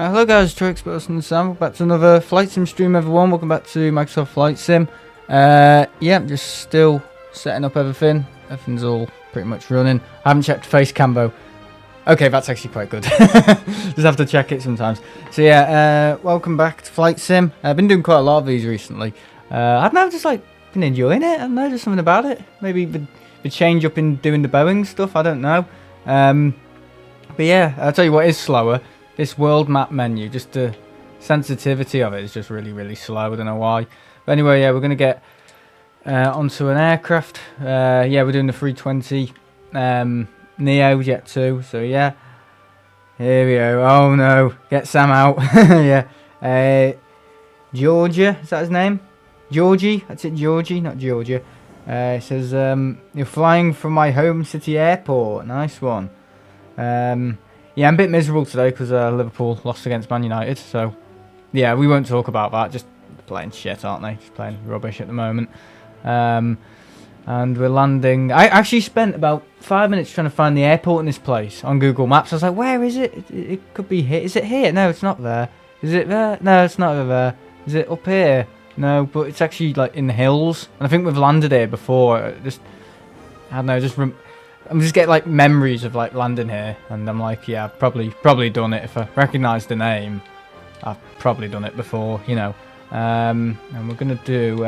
Hello guys, TTE and Sam. Welcome back to another Flight Sim stream, everyone. Welcome back to Microsoft Flight Sim. Yeah, just still setting up everything. Everything's all pretty much running. I haven't checked face cam though. Okay, that's actually quite good. Just have to check it sometimes. So yeah, welcome back to Flight Sim. I've been doing quite a lot of these recently. I don't know, just like been enjoying it. I don't know, just something about it. Maybe the change up in doing the Boeing stuff. I don't know. But yeah, I'll tell you what is slower. This world map menu, just the sensitivity of it is just really slow. I don't know why. But anyway, yeah, we're going to get onto an aircraft. Yeah, we're doing the 320 Neo Jet2. So yeah, here we go. Oh no, get Sam out. Yeah, Georgia, is that his name? Georgie, that's it, Georgie, not Georgia. It says, you're flying from my home city airport. Nice one. Yeah, I'm a bit miserable today because Liverpool lost against Man United, so yeah, we won't talk about that. Just playing shit, aren't they? Just playing rubbish at the moment. And we're landing. I actually spent about 5 minutes trying to find the airport in this place on Google Maps. I was like, where is it? It could be here. Is it here? No, it's not there. Is it there? No, it's not over there. Is it up here? No, but it's actually like in the hills. And I think we've landed here before. I don't know, I'm just getting like memories of like landing here, and I'm like, yeah, I've probably done it. If I recognise the name, I've probably done it before, you know. And we're gonna do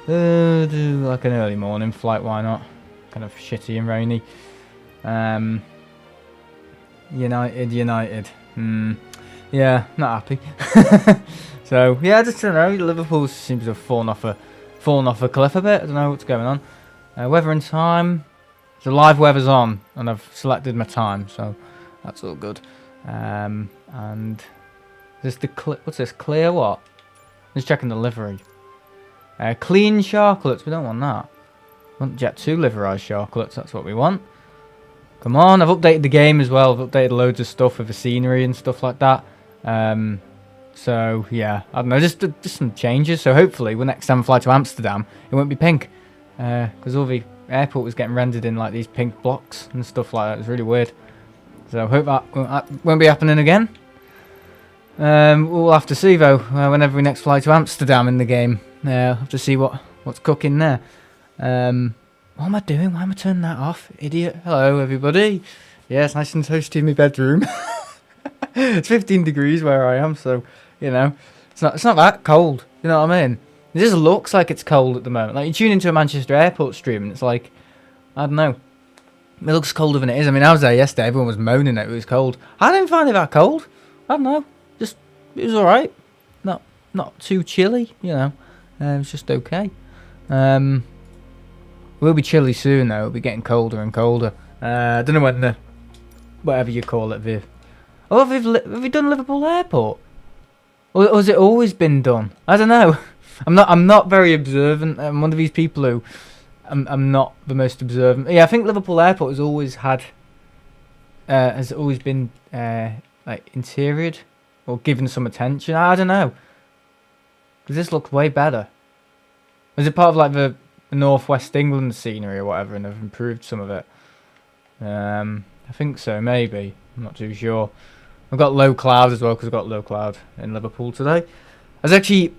like an early morning flight. Why not? Kind of shitty and rainy. United. Yeah, not happy. So yeah, I just don't know. Liverpool seems to have fallen off a cliff a bit. I don't know what's going on. Weather and time. So live weather's on, and I've selected my time, so that's all good. And this what's this? Clear what? Just checking the livery. Clean chocolates. We don't want that. We want Jet2 liverized chocolates. That's what we want. Come on! I've updated the game as well. I've updated loads of stuff with the scenery and stuff like that. So yeah, I don't know, just some changes. So hopefully, when next time I fly to Amsterdam, it won't be pink, because all the airport was getting rendered in like these pink blocks and stuff like that. It's really weird. So I hope that won't be happening again. We'll have to see though, whenever we next fly to Amsterdam in the game. I'll have to see what's cooking there. What am I doing? Why am I turning that off? Idiot. Hello everybody. Yeah, it's nice and toasty in my bedroom. It's 15 degrees where I am, so you know, it's not that cold. You know what I mean? It just looks like it's cold at the moment. Like you tune into a Manchester airport stream and it's like, I don't know, it looks colder than it is. I mean, I was there yesterday, everyone was moaning that it was cold. I didn't find it that cold. I don't know, just, it was alright. Not too chilly, you know. It was just okay. We'll be chilly soon though, it'll be getting colder and colder. I don't know when whatever you call it, have we done Liverpool Airport? Or has it always been done? I don't know. I'm not very observant. I'm one of these people who I'm not the most observant. Yeah, I think Liverpool Airport has always been like interiored or given some attention. I don't know. Because this looks way better. Is it part of like the Northwest England scenery or whatever, and they've improved some of it? I think so, maybe. I'm not too sure. I've got low cloud as well because I've got low cloud in Liverpool today. I was actually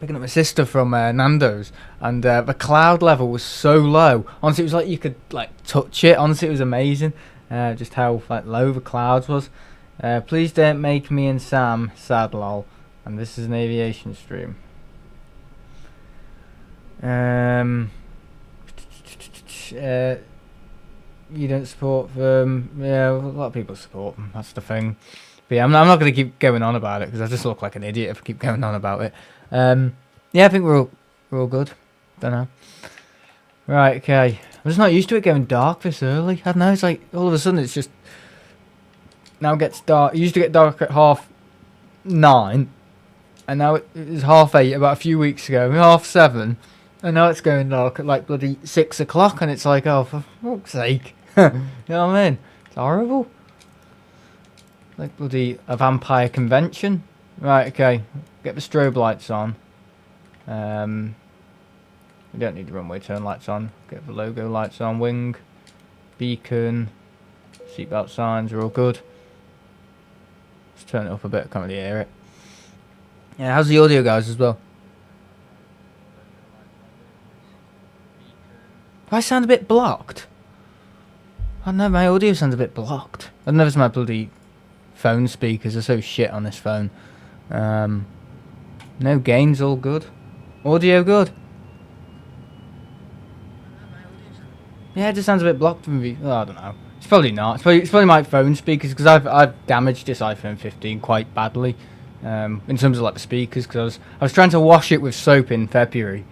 picking up my sister from Nando's, and the cloud level was so low. Honestly, it was like you could like touch it. Honestly, it was amazing. Just how like low the clouds was. Please don't make me and Sam sad, lol. And this is an aviation stream. You don't support them. Yeah, a lot of people support them. That's the thing. But yeah, I'm not going to keep going on about it because I just look like an idiot if I keep going on about it. Yeah, I think we're all good. Don't know. Right, okay. I'm just not used to it going dark this early. I don't know. It's like all of a sudden it's just now gets dark. It used to get dark at 9:30, and now it's 8:30 about a few weeks ago. 7:30. And now it's going dark at like bloody 6 o'clock, and it's like, oh, for fuck's sake. You know what I mean? It's horrible. Like bloody a vampire convention. Right, okay. Get the strobe lights on. We don't need the runway turn lights on. Get the logo lights on. Wing, beacon, seatbelt signs are all good. Let's turn it up a bit. I can't really hear it. Yeah, how's the audio, guys, as well? Do I sound a bit blocked? I don't know, my audio sounds a bit blocked. I don't know if it's my bloody phone speakers. They're so shit on this phone. No gains, all good. Audio good. Yeah, it just sounds a bit blocked from me. Oh, I don't know. It's probably not. It's probably my phone speakers, because I've damaged this iPhone 15 quite badly. In terms of like the speakers, because I was trying to wash it with soap in February,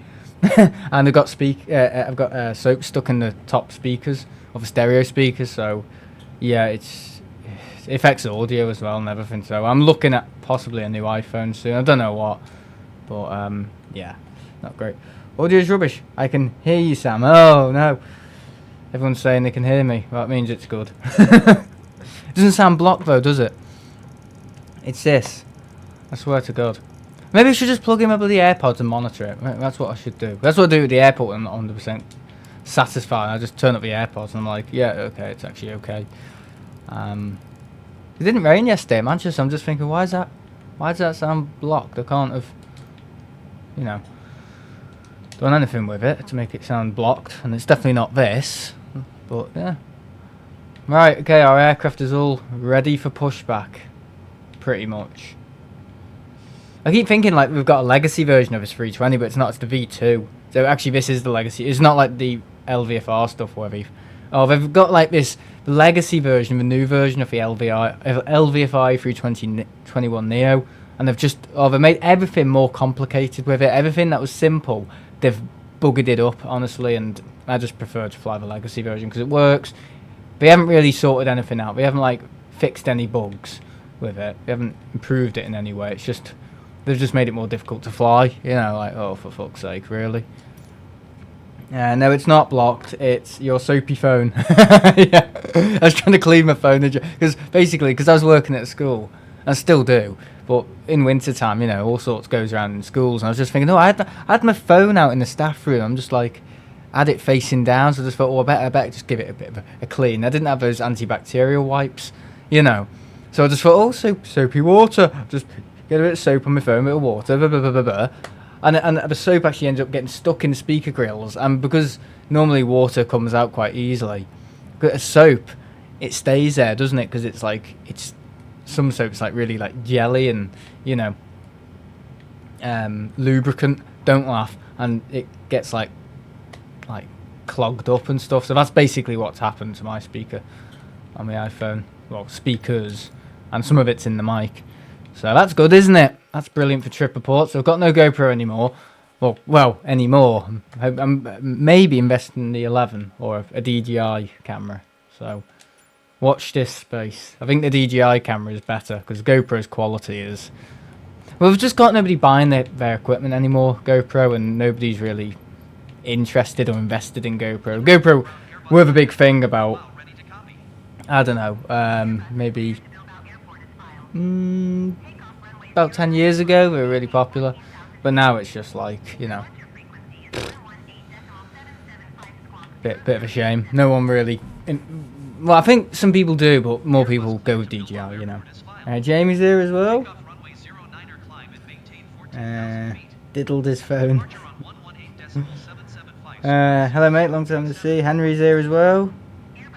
and I've got soap stuck in the top speakers of the stereo speakers. So yeah, it affects the audio as well and everything. So I'm looking at possibly a new iPhone soon. I don't know what, but yeah, not great. Audio's rubbish. I can hear you, Sam. Oh no, everyone's saying they can hear me. Well, that means it's good. It doesn't sound blocked though, does it? It's this. I swear to God. Maybe I should just plug in my bloody AirPods and monitor it. That's what I should do. That's what I do with the airport. I'm not 100% satisfied. I just turn up the AirPods and I'm like, yeah, okay, it's actually okay. It didn't rain yesterday in Manchester. I'm just thinking, why does that sound blocked? I can't have, you know, done anything with it to make it sound blocked. And it's definitely not this. But yeah. Right, okay, our aircraft is all ready for pushback. Pretty much. I keep thinking like we've got a legacy version of this 320, but it's not. It's the V2. So actually, this is the legacy. It's not like the LVFR stuff where they've got like this legacy version, the new version of the LVFR A320Neo, and they've made everything more complicated with it. Everything that was simple, they've buggered it up, honestly. And I just prefer to fly the legacy version because it works. They haven't really sorted anything out. They haven't like fixed any bugs with it. They haven't improved it in any way. It's just they've just made it more difficult to fly. You know, like, oh, for fuck's sake, really? No, it's not blocked. It's your soapy phone. Yeah, I was trying to clean my phone because I was working at a school, I still do. But in winter time, you know, all sorts goes around in schools, and I was just thinking, oh, I had my phone out in the staff room. I'm just like, I had it facing down, so I just thought, oh, I better just give it a bit of a clean. I didn't have those antibacterial wipes, you know. So I just thought, oh, soapy water. Just get a bit of soap on my phone, a bit of water, blah, blah, blah, blah, blah. And the soap actually ends up getting stuck in the speaker grills. And because normally water comes out quite easily, but a soap, it stays there, doesn't it? Because it's like, some soap's like really like jelly and, you know, lubricant. Don't laugh. And it gets like clogged up and stuff. So that's basically what's happened to my speaker on my iPhone. Well, speakers. And some of it's in the mic. So that's good, isn't it? That's brilliant for trip reports. So I've got no GoPro anymore. Well, anymore. I'm maybe investing in the 11 or a DJI camera. So watch this space. I think the DJI camera is better because GoPro's quality is... Well, we've just got nobody buying their equipment anymore, GoPro, and nobody's really interested or invested in GoPro. GoPro were the big thing about, I don't know, maybe... about 10 years ago they were really popular, but now it's just like, you know, bit of a shame. No one really well, I think some people do, but more people go with DJI, you know. Jamie's here as well. Diddled his phone. Hello mate, long time to see. Henry's here as well.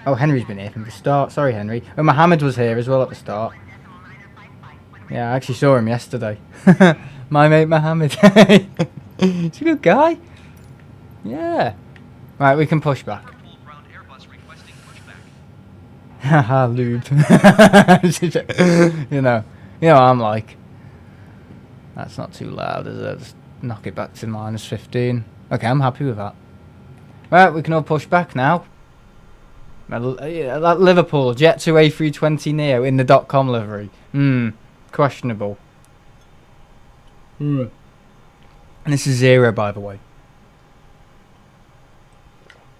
Oh, Henry's been here from the start. Sorry, Henry. Oh, Mohammed was here as well at the start. Yeah, I actually saw him yesterday. My mate Mohammed. He's a good guy. Yeah. Right, we can push back. Haha, lube. You know I'm like. That's not too loud, is it? Just knock it back to -15. Okay, I'm happy with that. Right, we can all push back now. That Liverpool Jet2 A320Neo in the .com livery. Questionable. And this is 0, by the way.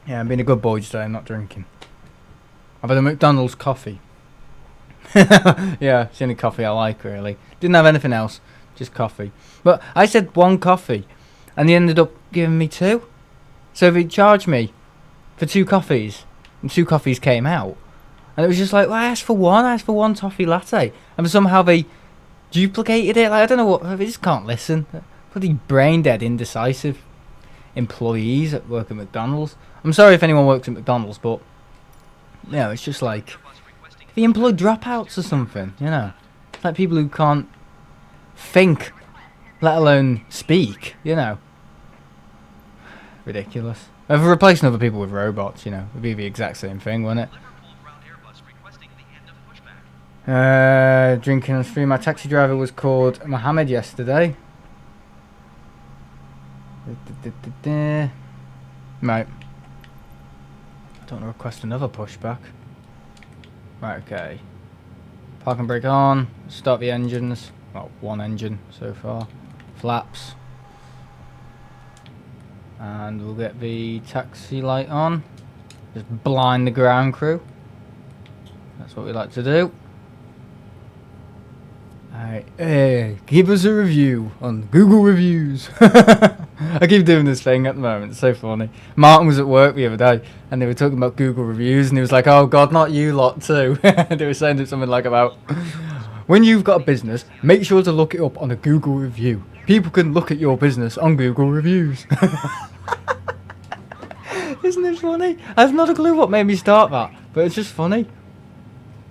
Yeah, I'm being a good boy today. I'm not drinking. I've had a McDonald's coffee. Yeah, it's the only coffee I like, really. Didn't have anything else, just coffee. But I said 1 coffee, and he ended up giving me 2. So if he charged me for 2 coffees, and 2 coffees came out, And it was just like, well, I asked for one toffee latte. And somehow they duplicated it. Like, I don't know what, they just can't listen. Bloody brain dead, indecisive employees that work at McDonald's. I'm sorry if anyone works at McDonald's, but, you know, it's just like, they employ dropouts or something, you know. It's like people who can't think, let alone speak, you know. Ridiculous. If we're replacing other people with robots, you know, it'd be the exact same thing, wouldn't it? Drinking on stream. My taxi driver was called Mohammed yesterday. Right. I don't want to request another pushback. Right, okay. Park and brake on. Start the engines. Well, one engine so far. Flaps. And we'll get the taxi light on. Just blind the ground crew. That's what we like to do. Alright, give us a review on Google Reviews. I keep doing this thing at the moment, it's so funny. Martin was at work the other day and they were talking about Google Reviews and he was like, oh god, not you lot too. They were saying something like about, when you've got a business, make sure to look it up on a Google Review. People can look at your business on Google Reviews. Isn't it funny? I have not a clue what made me start that, but it's just funny.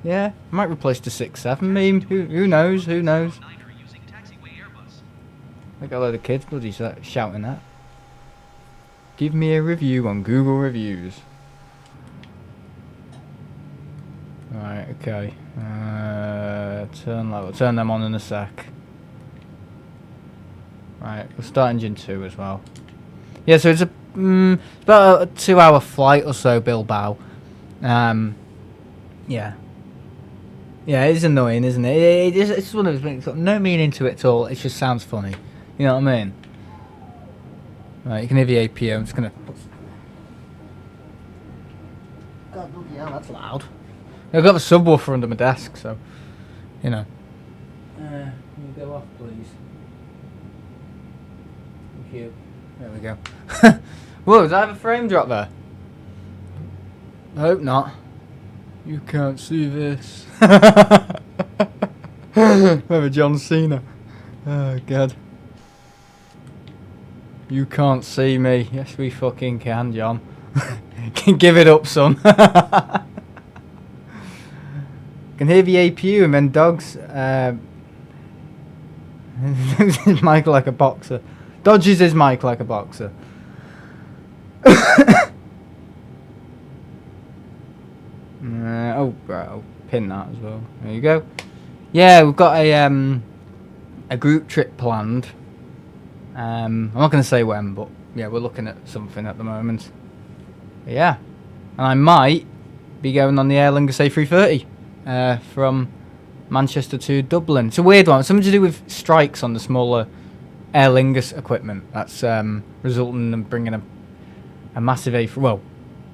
Yeah, I might replace the 6-7 meme. Who knows? Who knows? I got a load of kids bloody shouting that. Give me a review on Google Reviews. Right, okay. We'll turn them on in a sec. Right, we'll start engine 2 as well. Yeah, so it's about a 2-hour flight or so, Bilbao. Yeah. Yeah, it's annoying, isn't it? It's just one of those things, got no meaning to it at all. It just sounds funny. You know what I mean? Right, you can hear the APO. I'm just gonna. God, bloody hell, that's loud. I've got the subwoofer under my desk, so you know. Can you go off, please? Thank you. There we go. Whoa, did I have a frame drop there? I hope not. You can't see this. Remember John Cena? Oh god. You can't see me. Yes, we fucking can, John. Give it up, son. Can hear the APU and then dogs. Mic like a boxer. Dodges his mic like a boxer. Oh, right, I'll pin that as well. There you go. Yeah, we've got a group trip planned. I'm not going to say when, but yeah, we're looking at something at the moment. But yeah, and I might be going on the Aer Lingus A330 from Manchester to Dublin. It's a weird one. It's something to do with strikes on the smaller Aer Lingus equipment. That's resulting in bringing a massive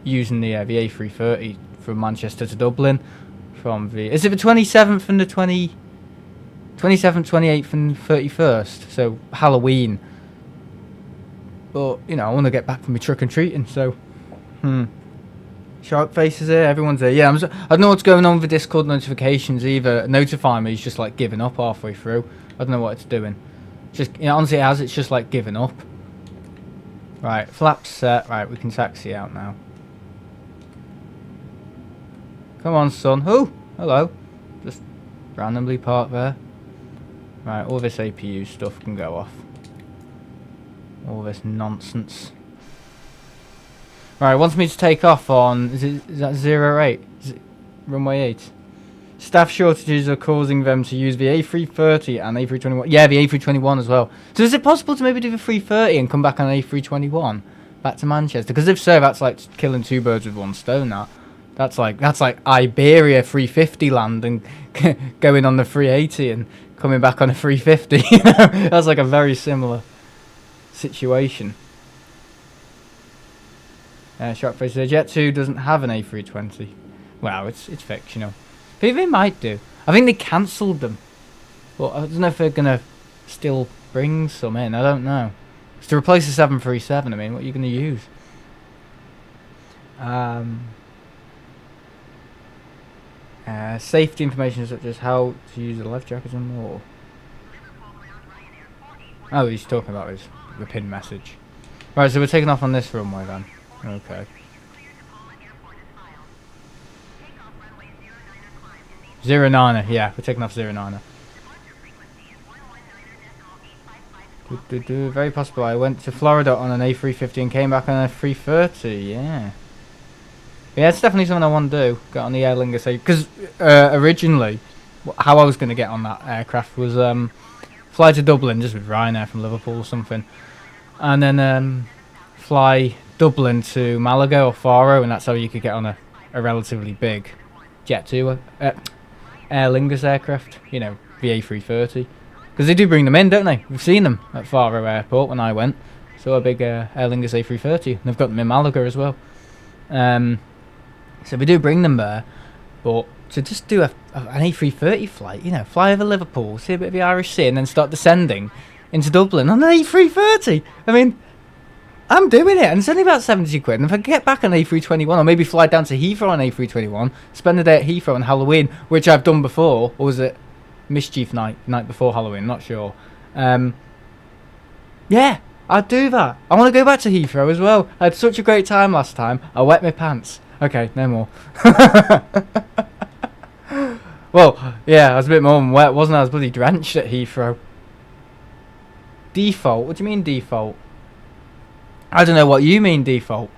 using the A330 from Manchester to Dublin. Is it the 27th and the 27th, 28th and 31st? So Halloween. But, you know, I want to get back from my truck and treating, so... Shark Face is here, everyone's here. Yeah, I don't know what's going on with the Discord notifications either. Notify me, it's just like giving up halfway through. I don't know what it's doing. Just, you know, honestly it has, it's just like giving up. Right, flaps set. Right, we can taxi out now. Come on, son. Oh, hello. Just randomly parked there. Right, all this APU stuff can go off. All this nonsense. Right, wants me to take off on... Is that 08? Is it runway 8? Staff shortages are causing them to use the A330 and A321. Yeah, the A321 as well. So is it possible to maybe do the 330 and come back on A321 back to Manchester? Because if so, that's like killing two birds with one stone. That's like Iberia 350 land and going on the 380 and coming back on a 350. You know? That's like a very similar situation. Sharkface says Jet2 doesn't have an A320. Well, it's fictional. But they might do. I think they cancelled them. But I don't know if they're going to still bring some in. I don't know. It's to replace the 737. I mean, what are you going to use? Safety information such as how to use the life jacket and more. Oh, he's talking about the pin message. Right, so we're taking off on this runway then. Okay. 09er, yeah, we're taking off 09er. Very possible. I went to Florida on an A350 and came back on a 330, yeah. Yeah, it's definitely something I want to do. Get on the Aer Lingus A, because originally, how I was going to get on that aircraft was fly to Dublin, just with Ryanair from Liverpool or something. And then fly Dublin to Malaga or Faro, and that's how you could get on a relatively big Jet2 Air Lingus aircraft, you know, the A330. Because they do bring them in, don't they? We've seen them at Faro Airport when I went. So a big Aer Lingus A330. And they've got them in Malaga as well. So we do bring them there. But to just do an A330 flight, you know, fly over Liverpool, see a bit of the Irish Sea, and then start descending into Dublin on an A330. I mean, I'm doing it. And it's only about 70 quid. And if I get back on A321, or maybe fly down to Heathrow on A321, spend the day at Heathrow on Halloween, which I've done before, or was it Mischief night before Halloween, not sure. Yeah, I'd do that. I want to go back to Heathrow as well. I had such a great time last time. I wet my pants. Okay, no more. Well, yeah, I was a bit more than wet, wasn't I? I was bloody drenched at Heathrow. Default? What do you mean default? I don't know what you mean default.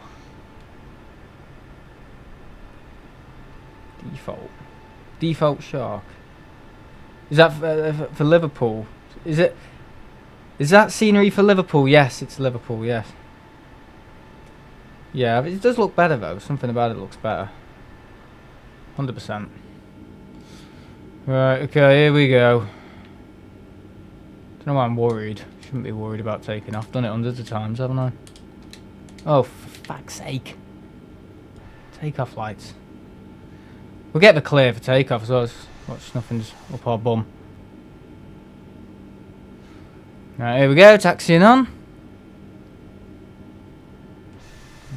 Default shark. Is that for Liverpool? Is that scenery for Liverpool? Yes, it's Liverpool, yes. Yeah, it does look better though. Something about it looks better. 100%. Right, okay, here we go. Don't know why I'm worried. Shouldn't be worried about taking off. Done it hundreds of times, haven't I? Oh, for fuck's sake. Takeoff lights. We'll get the clear for takeoff as well. Watch, nothing's up our bum. Right, here we go, taxiing on.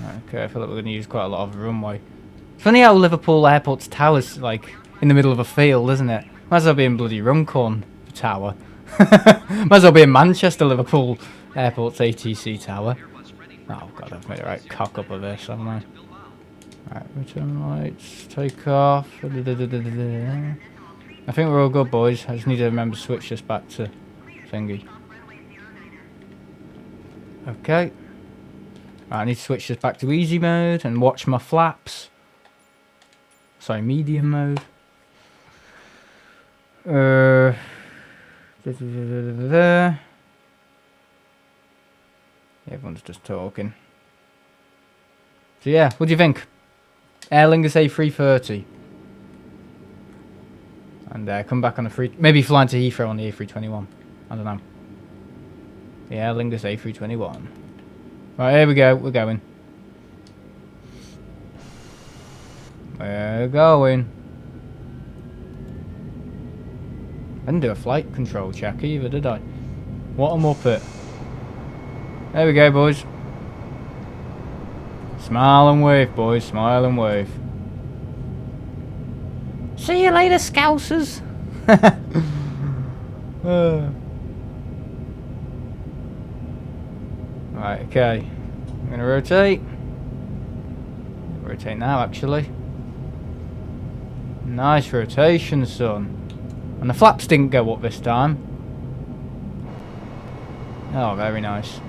Right, okay, I feel like we're going to use quite a lot of the runway. It's funny how Liverpool Airport's tower's like in the middle of a field, isn't it? Might as well be in bloody Runcorn, the tower. Might as well be in Manchester, Liverpool Airport's ATC tower. Oh god, I've made a right cock up of this, haven't I? Right, return lights, take off. I think we're all good, boys. I just need to remember to switch this back to thingy. Okay. Right, I need to switch this back to easy mode and watch my flaps. Sorry, medium mode. Everyone's just talking. So yeah, what do you think? Aer Lingus A330. And come back on a maybe flying to Heathrow on the A321. I don't know. The Aer Lingus A321. Right, here we go. We're going. We're going. I didn't do a flight control check either, did I? What a muppet. There we go, boys. Smile and wave, boys. Smile and wave. See you later, Scousers. Right, okay. I'm going to rotate. Rotate now, actually. Nice rotation, son. And the flaps didn't go up this time. Oh, very nice.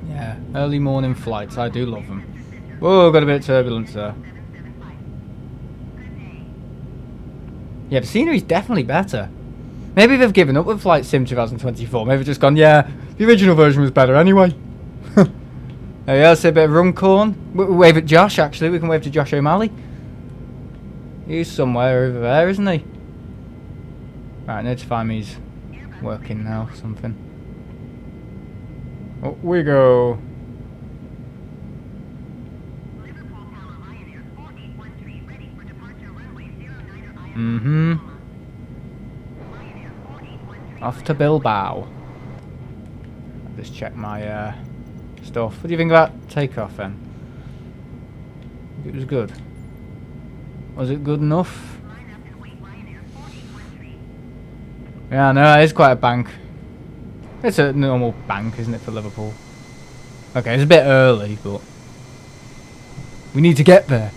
Yeah, early morning flights. I do love them. Whoa, got a bit of turbulence there. Yeah, the scenery's definitely better. Maybe they've given up with Flight Sim 2024. Maybe they've just gone, yeah, the original version was better anyway. There we go, let's a bit of Runcorn. Wave at Josh, actually. We can wave to Josh O'Malley. He's somewhere over there, isn't he? Right, notify me he's working now, something. Oh, we go. Mm-hmm. Off to Bilbao. I'll just check my stuff. What do you think about takeoff then? It was good. Was it good enough? Yeah, no, it is quite a bank. It's a normal bank, isn't it, for Liverpool? Okay, it's a bit early, but we need to get there.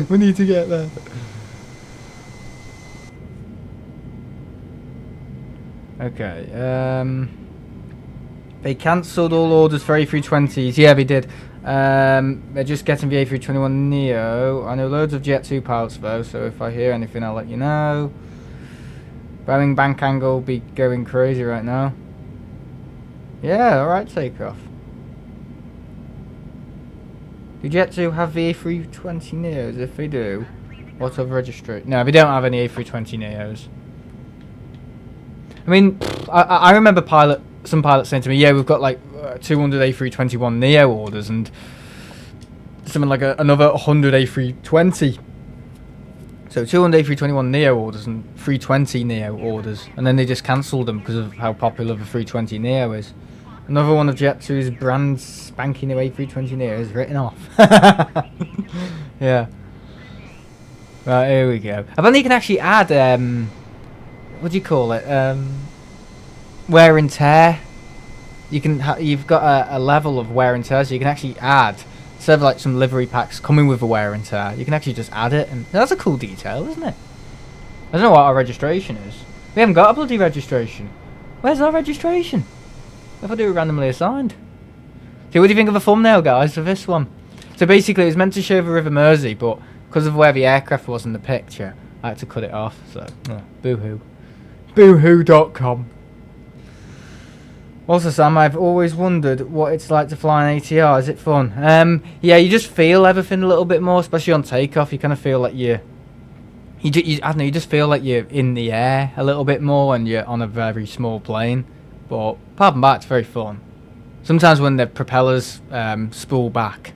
We need to get there. Okay, they cancelled all orders for A320s. Yeah, they did. They're just getting the A321Neo. I know loads of Jet2 pilots though, so if I hear anything I'll let you know. Boeing bank angle be going crazy right now. Yeah, alright, takeoff. Do Jet2 have the A320Neos? If they do, what other registration? No, they don't have any A320Neos. I mean, I remember some pilots saying to me, yeah, we've got like 200 A321Neo orders and something like another 100 A320. So 200 A321Neo orders and 320Neo orders, and then they just cancelled them because of how popular the 320Neo is. Another one of Jet2's brand spanking new A320Neo is written off. Yeah. Right, here we go. I bet you can actually add, what do you call it? Wear and tear. You can you've got a level of wear and tear, so you can actually add, instead of like some livery packs coming with a wear and tear, you can actually just add it, and that's a cool detail, isn't it? I don't know what our registration is. We haven't got a bloody registration. Where's our registration? I thought they were randomly assigned. So what do you think of the thumbnail, guys, for this one? So basically, it was meant to show the River Mersey, but because of where the aircraft was in the picture, I had to cut it off. So, boo-hoo. Boohoo.com. Also, Sam, I've always wondered what it's like to fly an ATR. Is it fun? Yeah, you just feel everything a little bit more, especially on takeoff. You kind of feel like I don't know, you just feel like you're in the air a little bit more when you're on a very small plane. But apart from that, it's very fun. Sometimes when the propellers spool back,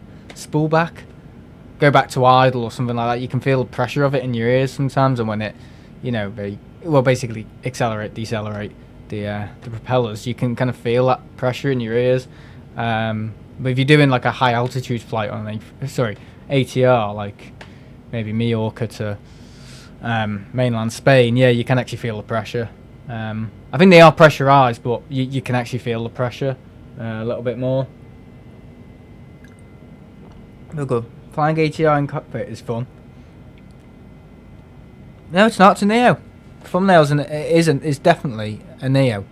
go back to idle or something like that, you can feel the pressure of it in your ears sometimes, and when it, they basically accelerate, decelerate the propellers, you can kind of feel that pressure in your ears. But if you're doing like a high altitude flight on ATR, like maybe Mallorca to mainland Spain, yeah, you can actually feel the pressure. I think they are pressurized, but you can actually feel the pressure a little bit more. Real good. Flying ATR in cockpit is fun. No, it's not. It's a Neo. Thumbnails and it isn't. It's definitely a Neo.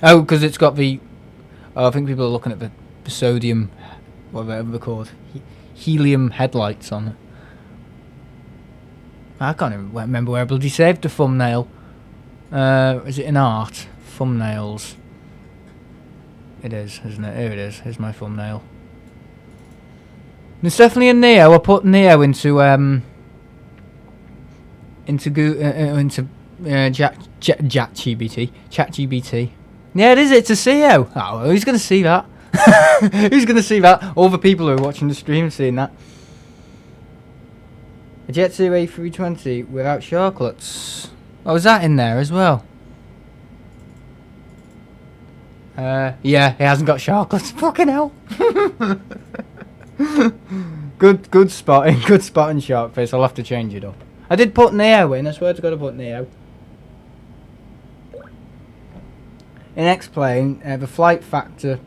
Oh, because it's got the. Oh, I think people are looking at the sodium, whatever they're called, helium headlights on it. I can't even remember where I bloody saved the thumbnail. Is it in art? Thumbnails. It is, isn't it? Here it is. Here's my thumbnail. It's definitely a Neo. I put Neo into ChatGPT. Yeah, it is. It's a CEO. Oh, who's gonna see that? Who's gonna see that? All the people who are watching the stream seeing that. A Jet2 A320 without sharklets. Oh, is that in there as well? Yeah, it hasn't got sharklets. Fucking hell. Good spotting, shark face. I'll have to change it up. I did put Neo in. I swear to God, I put Neo. In X-Plane, the flight factor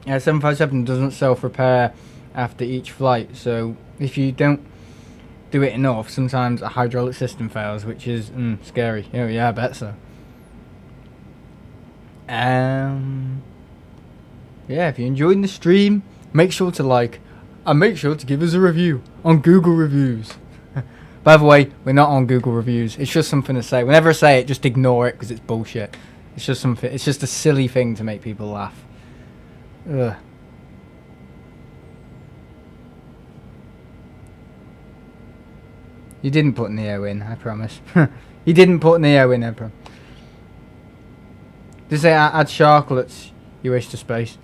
757 doesn't self-repair after each flight, so if you don't do it enough, sometimes a hydraulic system fails, which is scary. Oh yeah, I bet so. Yeah, if you're enjoying the stream, make sure to like, and make sure to give us a review on Google Reviews. By the way, we're not on Google Reviews. It's just something to say. Whenever I say it, just ignore it because it's bullshit. It's just something. It's just a silly thing to make people laugh. Ugh. You didn't put Neo in, I promise. You didn't put Neo in, I promise. Did say add sharklets, you wish to space.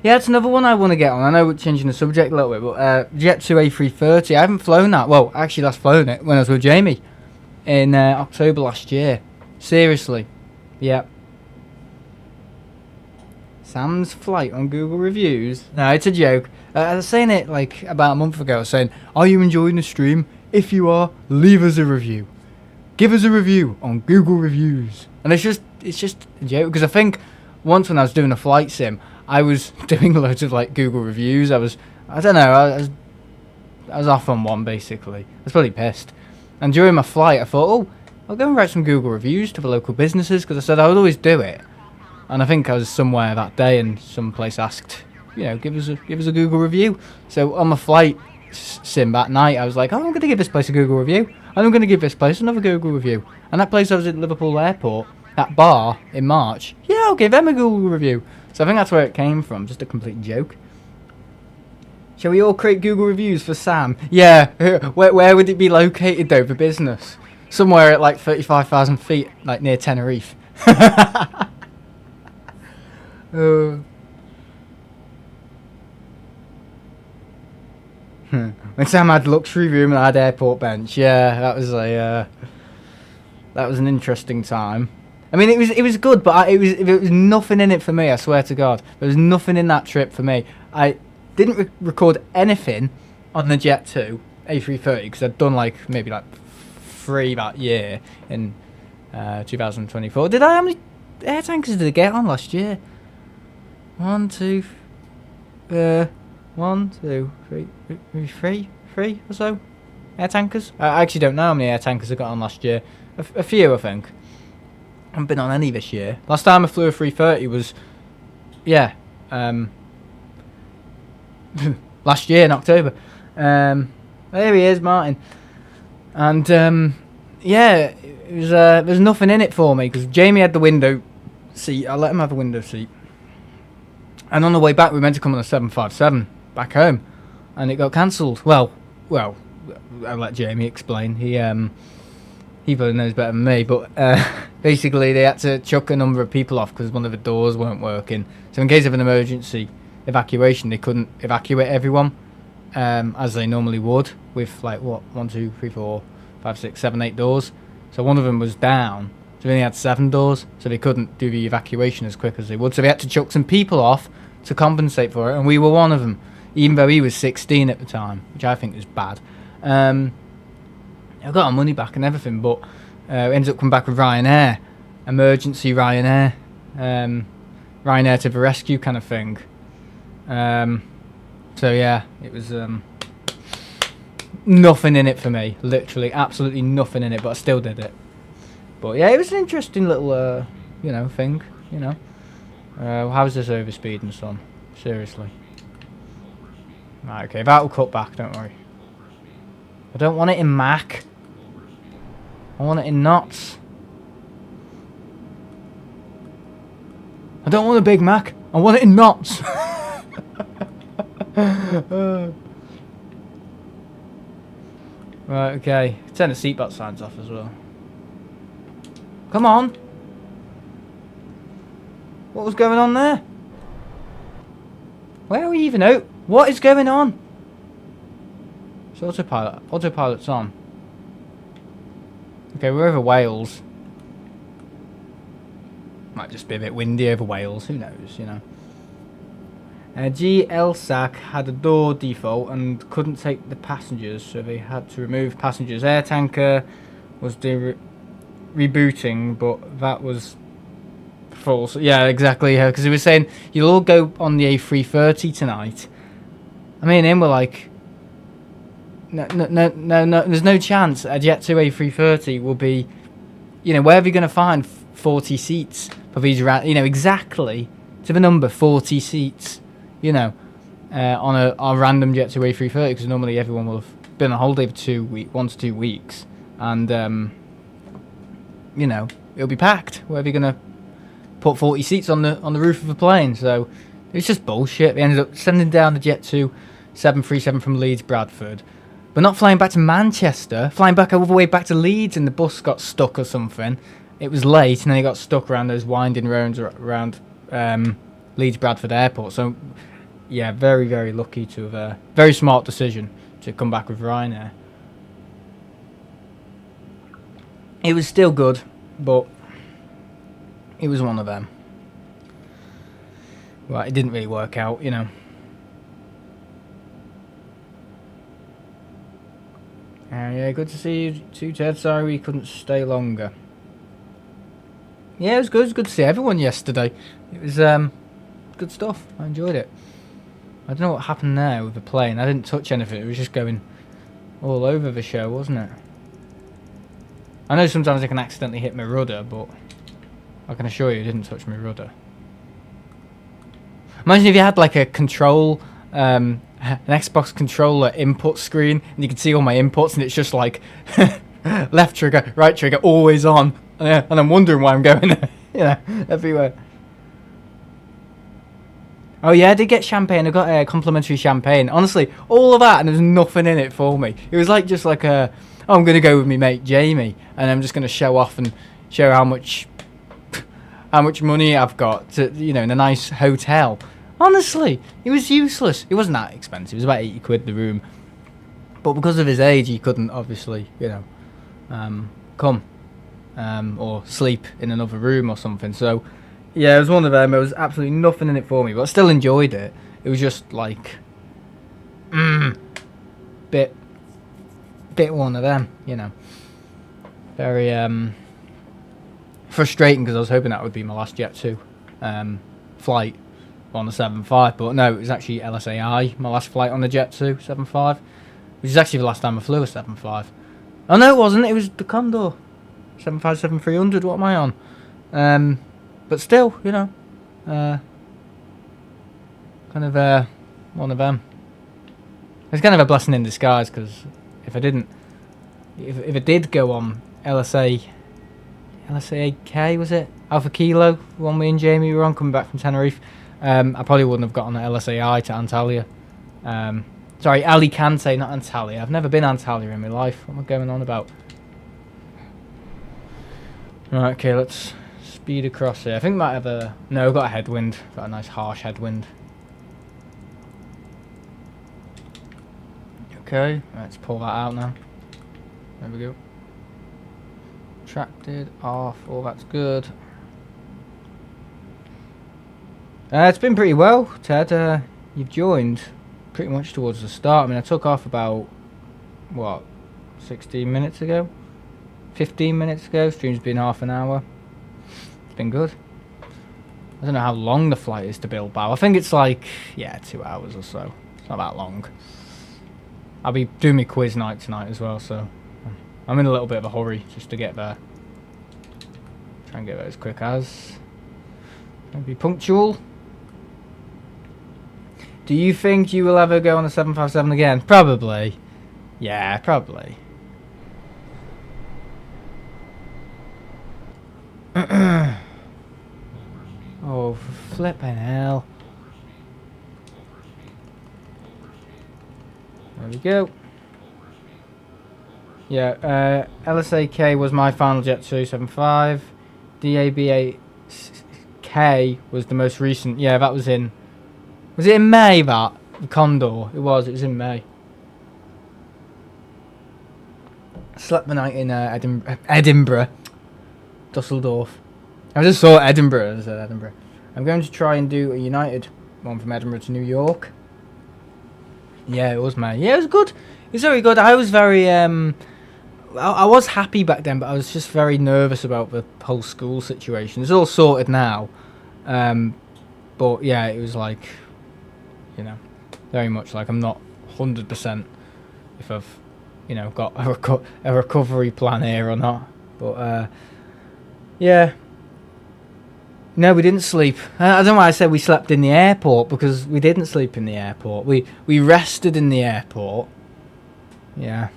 Yeah, it's another one I want to get on. I know we're changing the subject a little bit, but Jet2 A330, I haven't flown that. Well, actually last flown it when I was with Jamie in October last year. Seriously. Yeah. Sam's flight on Google reviews. No, it's a joke. I was saying it like about a month ago. I was saying, are you enjoying the stream? If you are, leave us a review. Give us a review on Google reviews. And it's just a joke, because I think once when I was doing a flight sim, I was doing loads of like Google reviews. I don't know, I was off on one basically. I was probably pissed. And during my flight, I thought, oh, I'll go and write some Google reviews to the local businesses, because I said I would always do it. And I think I was somewhere that day and some place asked, you know, give us a Google review. So on my flight sim that night, I was like, oh, I'm going to give this place a Google review. And I'm going to give this place another Google review. And that place I was at Liverpool Airport, that bar in March, yeah, I'll give them a Google review. So I think that's where it came from, just a complete joke. Shall we all create Google reviews for Sam? Yeah, where would it be located though, the business? Somewhere at like 35,000 feet, like near Tenerife. When Sam had luxury room and I had airport bench, yeah, that was an interesting time. I mean, it was good, but it was nothing in it for me. I swear to God, there was nothing in that trip for me. I didn't record anything on the Jet2 A330 because I'd done like maybe like 3 that year in 2024. Did I? How many air tankers did I get on last year? 1, 2, 3 or so air tankers. I actually don't know how many air tankers I got on last year. A few, I think. I haven't been on any this year. Last time I flew a 330 was, yeah, last year in October. There he is, Martin. And yeah, it was there's nothing in it for me because Jamie had the window seat. I let him have the window seat. And on the way back, we meant to come on a 757 back home, and it got cancelled. Well, I'll let Jamie explain. He probably knows better than me, but basically they had to chuck a number of people off because one of the doors weren't working. So in case of an emergency evacuation, they couldn't evacuate everyone as they normally would with like what 1, 2, 3, 4, 5, 6, 7, 8 doors. So one of them was down, so they only had 7 doors, so they couldn't do the evacuation as quick as they would. So they had to chuck some people off to compensate for it, and we were one of them, even though he was 16 at the time, which I think is bad. I got our money back and everything, but ended up coming back with Ryanair, emergency Ryanair, Ryanair to the rescue kind of thing. So yeah, it was nothing in it for me, literally absolutely nothing in it, but I still did it. But yeah, it was an interesting little you know, thing, you know. How's this overspeed and so on? Seriously. Right, okay, that'll cut back, don't worry. I don't want it in Mach. I want it in knots. I don't want a Big Mac. I want it in knots. Right, okay. Turn the seatbelt signs off as well. Come on. What was going on there? Where are we even out? What is going on? It's autopilot. Autopilot's on. Okay, we're over Wales. Might just be a bit windy over Wales. Who knows, you know. GLSAC had a door default and couldn't take the passengers, so they had to remove passengers. Air tanker was rebooting, but that was false. Yeah, exactly. Because he was saying you'll all go on the A330 tonight. I mean, him were like, no. There's no chance a Jet2 A330 will be, you know, where are we going to find 40 seats for these? You know, exactly to the number 40 seats. You know, on a random Jet2 A330, because normally everyone will have been on holiday for 1 to 2 weeks, and you know, it'll be packed. Where are we gonna put 40 seats on the roof of a plane? So it's just bullshit. They ended up sending down the Jet2 737 from Leeds Bradford, but not flying back to Manchester, flying back all the way back to Leeds, and the bus got stuck or something. It was late, and then it got stuck around those winding roads around Leeds Bradford Airport. So yeah, very, very lucky to have very smart decision to come back with Ryanair. It was still good, but it was one of them. Well, it didn't really work out, you know. Yeah, good to see you too, Ted. Sorry we couldn't stay longer. Yeah, it was good. It was good to see everyone yesterday. It was good stuff. I enjoyed it. I don't know what happened there with the plane. I didn't touch anything. It was just going all over the show, wasn't it? I know sometimes I can accidentally hit my rudder, but I can assure you it didn't touch my rudder. Imagine if you had like a control, an Xbox controller input screen, and you can see all my inputs, and it's just like left trigger, right trigger, always on. Yeah, and I'm wondering why I'm going, you know, everywhere. Oh yeah, I did get champagne. I got complimentary champagne. Honestly, all of that, and there's nothing in it for me. It was like just like a, oh, I'm gonna go with me mate Jamie, and I'm just gonna show off and show how much money I've got to, you know, in a nice hotel. Honestly, it was useless. It wasn't that expensive. It was about 80 quid the room, but because of his age, he couldn't obviously, you know, come or sleep in another room or something. So yeah, it was one of them. There was absolutely nothing in it for me, but I still enjoyed it. It was just like bit one of them, you know. Very frustrating, because I was hoping that would be my last Jet2 flight on the 7.5, but no, it was actually LSAI, my last flight on the Jet2 7.5, which is actually the last time I flew a 7.5. Oh no, it wasn't. It was the Condor 757-300. What am I on? But still, you know, kind of one of them. It's kind of a blessing in disguise, because if I didn't, if it did go on LSAK, was it? Alpha Kilo, the one me and Jamie were on coming back from Tenerife, I probably wouldn't have got on the LSAI to Antalya. Sorry, Alicante, not Antalya. I've never been Antalya in my life. What am I going on about? Right, okay, let's speed across here. I think we might have a... No, we've got a headwind. Got a nice harsh headwind. Okay, let's pull that out now. There we go. Tracted off. All that's good. It's been pretty well, Ted. You've joined pretty much towards the start. I mean, I took off about, what, 16 minutes ago? 15 minutes ago. Stream's been half an hour. It's been good. I don't know how long the flight is to Bilbao. I think it's like, yeah, 2 hours or so. It's not that long. I'll be doing my quiz night tonight as well, so I'm in a little bit of a hurry just to get there. Try and get there as quick as. I'll be punctual. Do you think you will ever go on a 757 again? Probably. Yeah, probably. Oh, flipping hell. There we go. Yeah, LSAK was my final Jet2 7.5. DABAK was the most recent. Yeah, that was in... Was it in May, that? The Condor. It was in May. Slept the night in Edinburgh. Dusseldorf. I just saw Edinburgh. I said Edinburgh. I'm going to try and do a United one from Edinburgh to New York. Yeah, it was May. Yeah, it was good. It was very good. I was very... I was happy back then, but I was just very nervous about the whole school situation. It's all sorted now. But yeah, it was like... You know, very much like I'm not 100% if I've, you know, got a recovery plan here or not. But yeah. No, we didn't sleep. I don't know why I said we slept in the airport, because we didn't sleep in the airport. We rested in the airport. Yeah.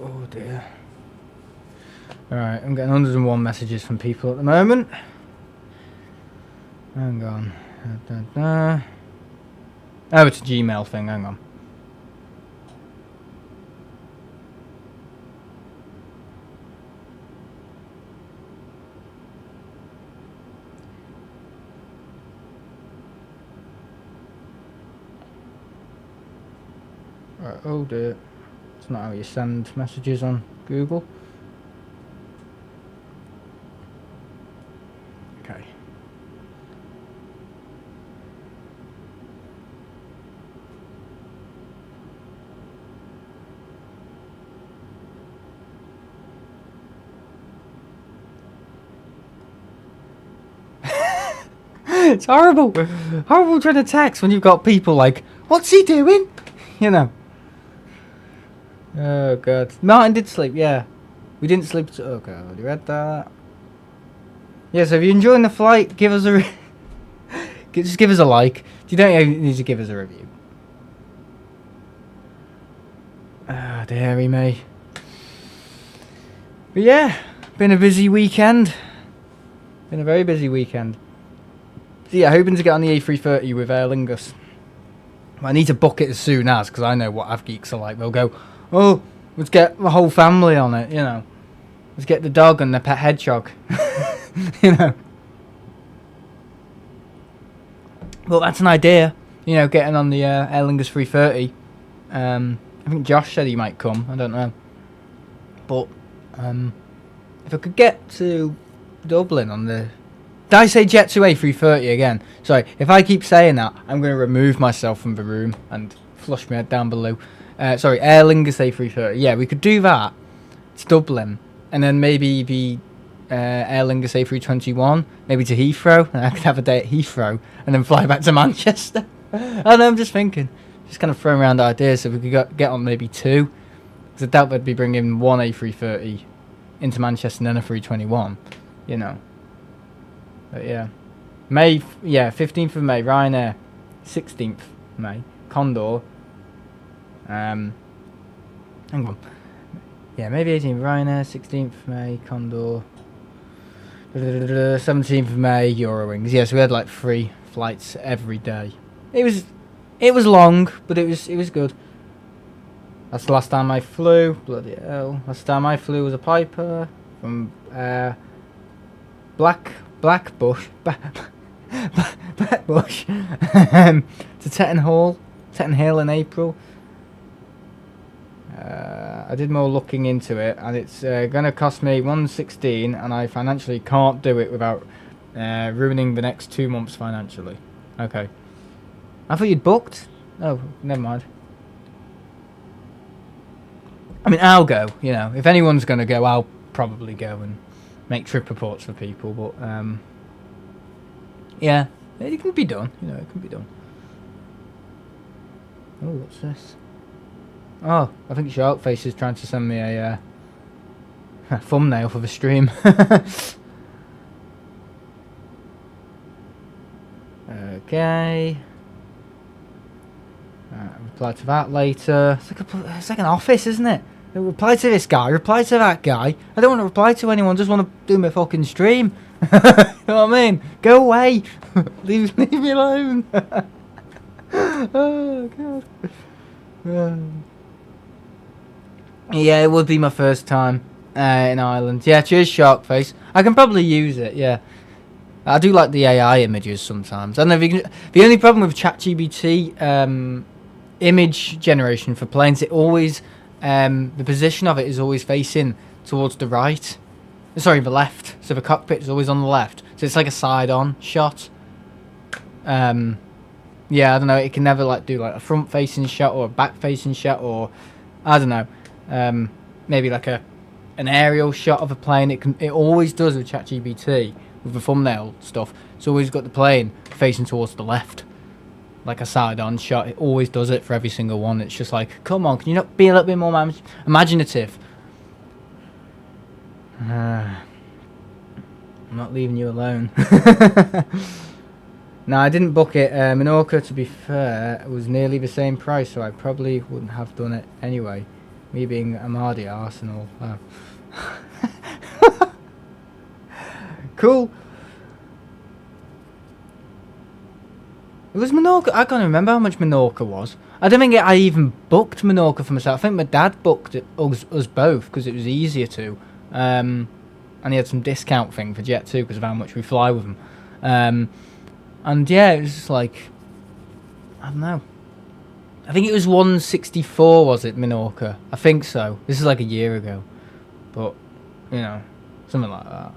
Oh dear. Alright, I'm getting 101 messages from people at the moment. Hang on. Oh, it's a Gmail thing. Hang on. Right, oh dear. It's not how you send messages on Google. It's horrible. Horrible trying to text when you've got people like, what's he doing? You know. Oh, God. Martin did sleep, yeah. We didn't sleep. Okay, I already read that. Yeah, so if you're enjoying the flight, give us a... just give us a like. You don't even need to give us a review. Ah, dearie me. But yeah, been a busy weekend. Been a very busy weekend. So yeah, hoping to get on the A330 with Aer Lingus. I need to book it as soon as, because I know what avgeeks are like. They'll go, oh, let's get the whole family on it, you know. Let's get the dog and the pet hedgehog. You know. Well, that's an idea. You know, getting on the Aer Lingus 330. I think Josh said he might come. I don't know. But if I could get to Dublin on the... Did I say Jet2 A330 again? Sorry, if I keep saying that, I'm going to remove myself from the room and flush my head down below. Sorry, Aer Lingus A330. Yeah, we could do that. It's Dublin. And then maybe the Aer Lingus A321, maybe to Heathrow. And I could have a day at Heathrow and then fly back to Manchester. I don't know, I'm just thinking. Just kind of throwing around ideas so we could get on maybe two. Because I doubt they'd be bringing one A330 into Manchester and then a 321. You know. But yeah. May, yeah, 15th of May, Ryanair. 16th May, Condor. Hang on. Yeah, maybe 18th Ryanair, 16th May, Condor. 17th of May, Eurowings. Yeah, so we had like 3 flights every day. It was long, but it was good. That's the last time I flew. Bloody hell. Last time I flew was a Piper from Blackbush to Tetton Hill in April. I did more looking into it, and it's going to cost me $116, and I financially can't do it without ruining the next 2 months financially. Okay. I thought you'd booked. Oh, never mind. I mean, I'll go, you know. If anyone's going to go, I'll probably go and make trip reports for people, but, yeah, it can be done, you know, it can be done. Oh, what's this? Oh, I think Sharkface is trying to send me a thumbnail for the stream. Okay. Reply to that later. It's like an office, isn't it? Reply to this guy, reply to that guy. I don't want to reply to anyone, just want to do my fucking stream. You know what I mean? Go away. leave me alone. Oh, God. Yeah, it would be my first time in Ireland. Yeah, cheers, Sharkface. I can probably use it, yeah. I do like the AI images sometimes. I don't know if you can... The only problem with ChatGPT image generation for planes, it always... the position of it is always facing towards the right. Sorry, the left. So the cockpit is always on the left. So it's like a side-on shot. Yeah, I don't know. It can never like do like a front-facing shot or a back-facing shot or... I don't know. Maybe like an aerial shot of a plane. It always does with ChatGPT with the thumbnail stuff. It's always got the plane facing towards the left, like a side-on shot. It always does it for every single one. It's just like, come on, can you not be a little bit more imaginative? I'm not leaving you alone. No, I didn't book it. Menorca, to be fair, was nearly the same price, so I probably wouldn't have done it anyway. Me being a Mardy arse and all. Oh. Cool. It was Menorca. I can't remember how much Menorca was. I don't think I even booked Menorca for myself. I think my dad booked it, us both because it was easier to. And he had some discount thing for Jet2 because of how much we fly with him. And yeah, it was just like, I don't know. I think it was 164, was it, Menorca? I think so. This is like a year ago. But, you know, something like that.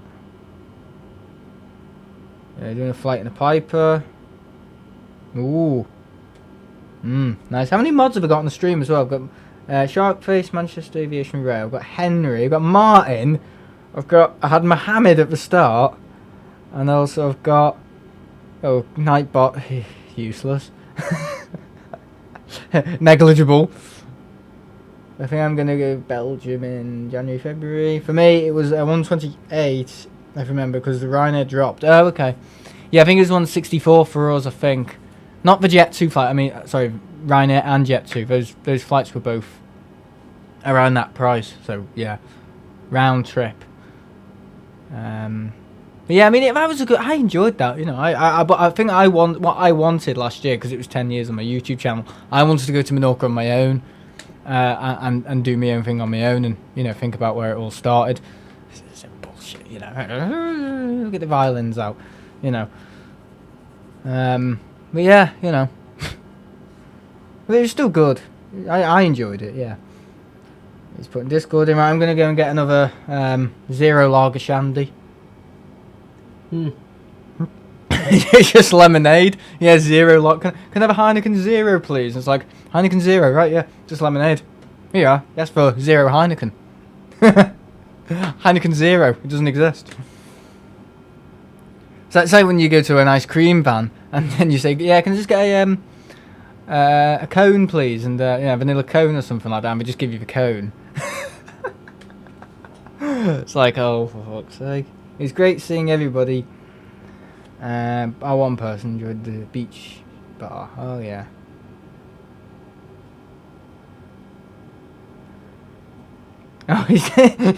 Yeah, doing a flight in a Piper. Ooh. Nice. How many mods have I got on the stream as well? I've got Sharkface, Manchester Aviation Rail. I've got Henry. I've got Martin. I had Mohammed at the start. And also I've got Oh, Nightbot, useless. Negligible. I think I'm going to go Belgium in January, February. For me, it was 128, I remember, because the Ryanair dropped. Oh, okay. Yeah, I think it was 164 for us, I think. Not the Jet2 flight. I mean, sorry, Ryanair and Jet2. Those flights were both around that price. So, yeah. Round trip. But yeah, I mean, that was a good. I enjoyed that, you know. But I think what I wanted last year, because it was 10 years on my YouTube channel. I wanted to go to Menorca on my own, and do my own thing on my own, and you know, think about where it all started. It's bullshit, you know. Look at the violins out, you know. But yeah, you know. But it was still good. I enjoyed it. Yeah. He's putting Discord in. Right, I'm gonna go and get another zero lager shandy. It's just lemonade. Yeah, zero lot. Can I have a Heineken Zero, please? It's like, Heineken Zero, right? Yeah, just lemonade. Here you are. Yes, for zero Heineken. Heineken Zero. It doesn't exist. So it's like when you go to an ice cream van and then you say, yeah, can I just get a cone, please? And, yeah, vanilla cone or something like that. And we just give you the cone. It's like, oh, for fuck's sake. It's great seeing everybody. One person enjoyed the beach bar. Oh yeah. Oh,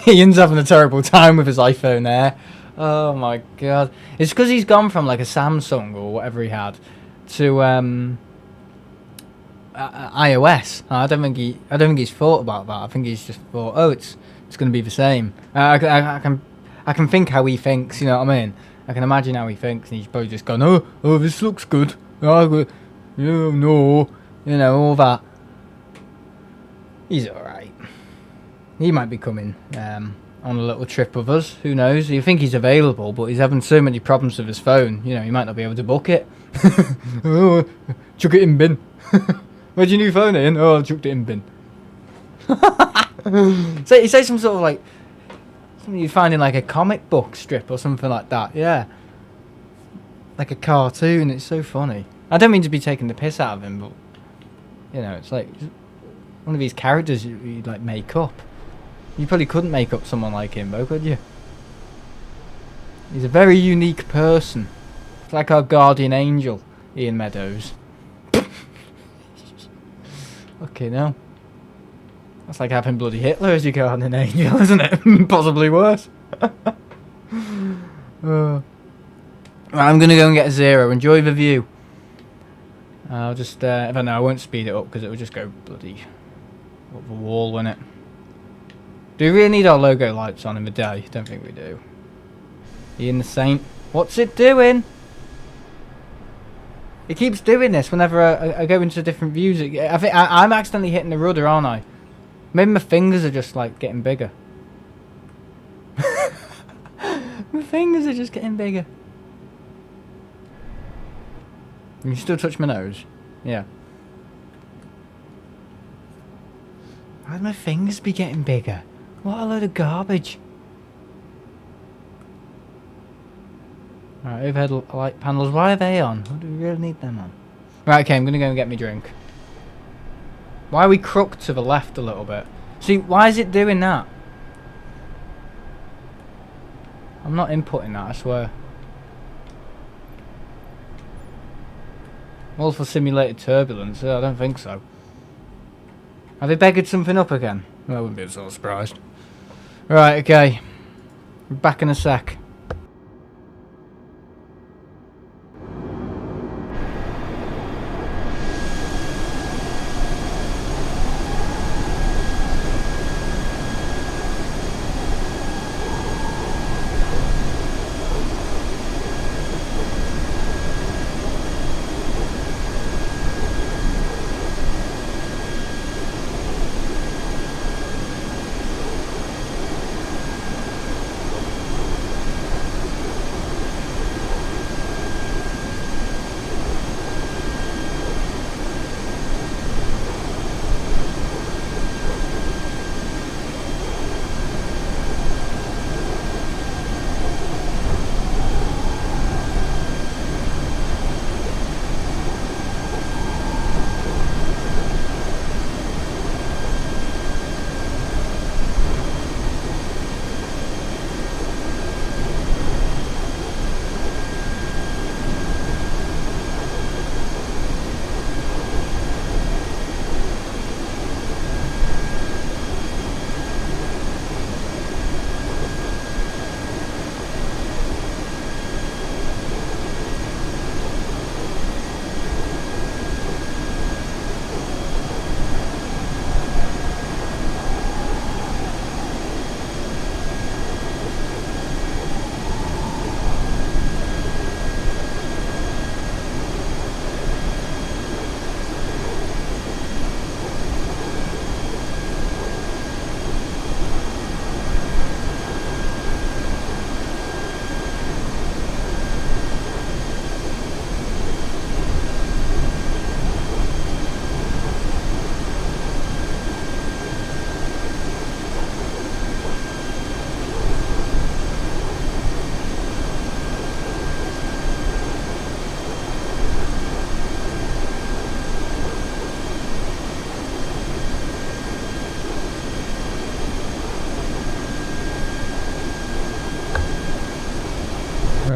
Ian's having a terrible time with his iPhone Air. Oh my god! It's because he's gone from like a Samsung or whatever he had to iOS. I don't think he's thought about that. I think he's just thought, oh, it's going to be the same. I can think how he thinks. You know what I mean? I can imagine how he thinks, and he's probably just gone, oh, this looks good. Oh, no, you know, all that. He's alright. He might be coming on a little trip with us. Who knows? You think he's available, but he's having so many problems with his phone. You know, he might not be able to book it. Oh, chuck it in bin. Where's your new phone in? Oh, I chucked it in bin. So he says some sort of like, you find in like a comic book strip or something like that, yeah. Like a cartoon, it's so funny. I don't mean to be taking the piss out of him, but, you know, it's like one of these characters you'd like make up. You probably couldn't make up someone like him, though, could you? He's a very unique person. It's like our guardian angel, Ian Meadows. Okay, no. That's like having bloody Hitler as your guardian angel, isn't it? Possibly worse. Right, I'm going to go and get a zero. Enjoy the view. I'll just, if I know, I won't speed it up because it will just go bloody up the wall, won't it? Do we really need our logo lights on in the day? Don't think we do. Ian the Saint. What's it doing? It keeps doing this whenever I go into different views. I think I'm accidentally hitting the rudder, aren't I? Maybe my fingers are just like getting bigger. My fingers are just getting bigger. You still touch my nose? Yeah. Why'd my fingers be getting bigger? What a load of garbage. Alright, overhead light panels. Why are they on? What do we really need them on? Right, okay, I'm going to go and get me drink. Why are we crooked to the left a little bit? See, why is it doing that? I'm not inputting that, I swear. All for simulated turbulence? I don't think so. Have they beggared something up again? I wouldn't be so surprised. Right, okay. Back in a sec.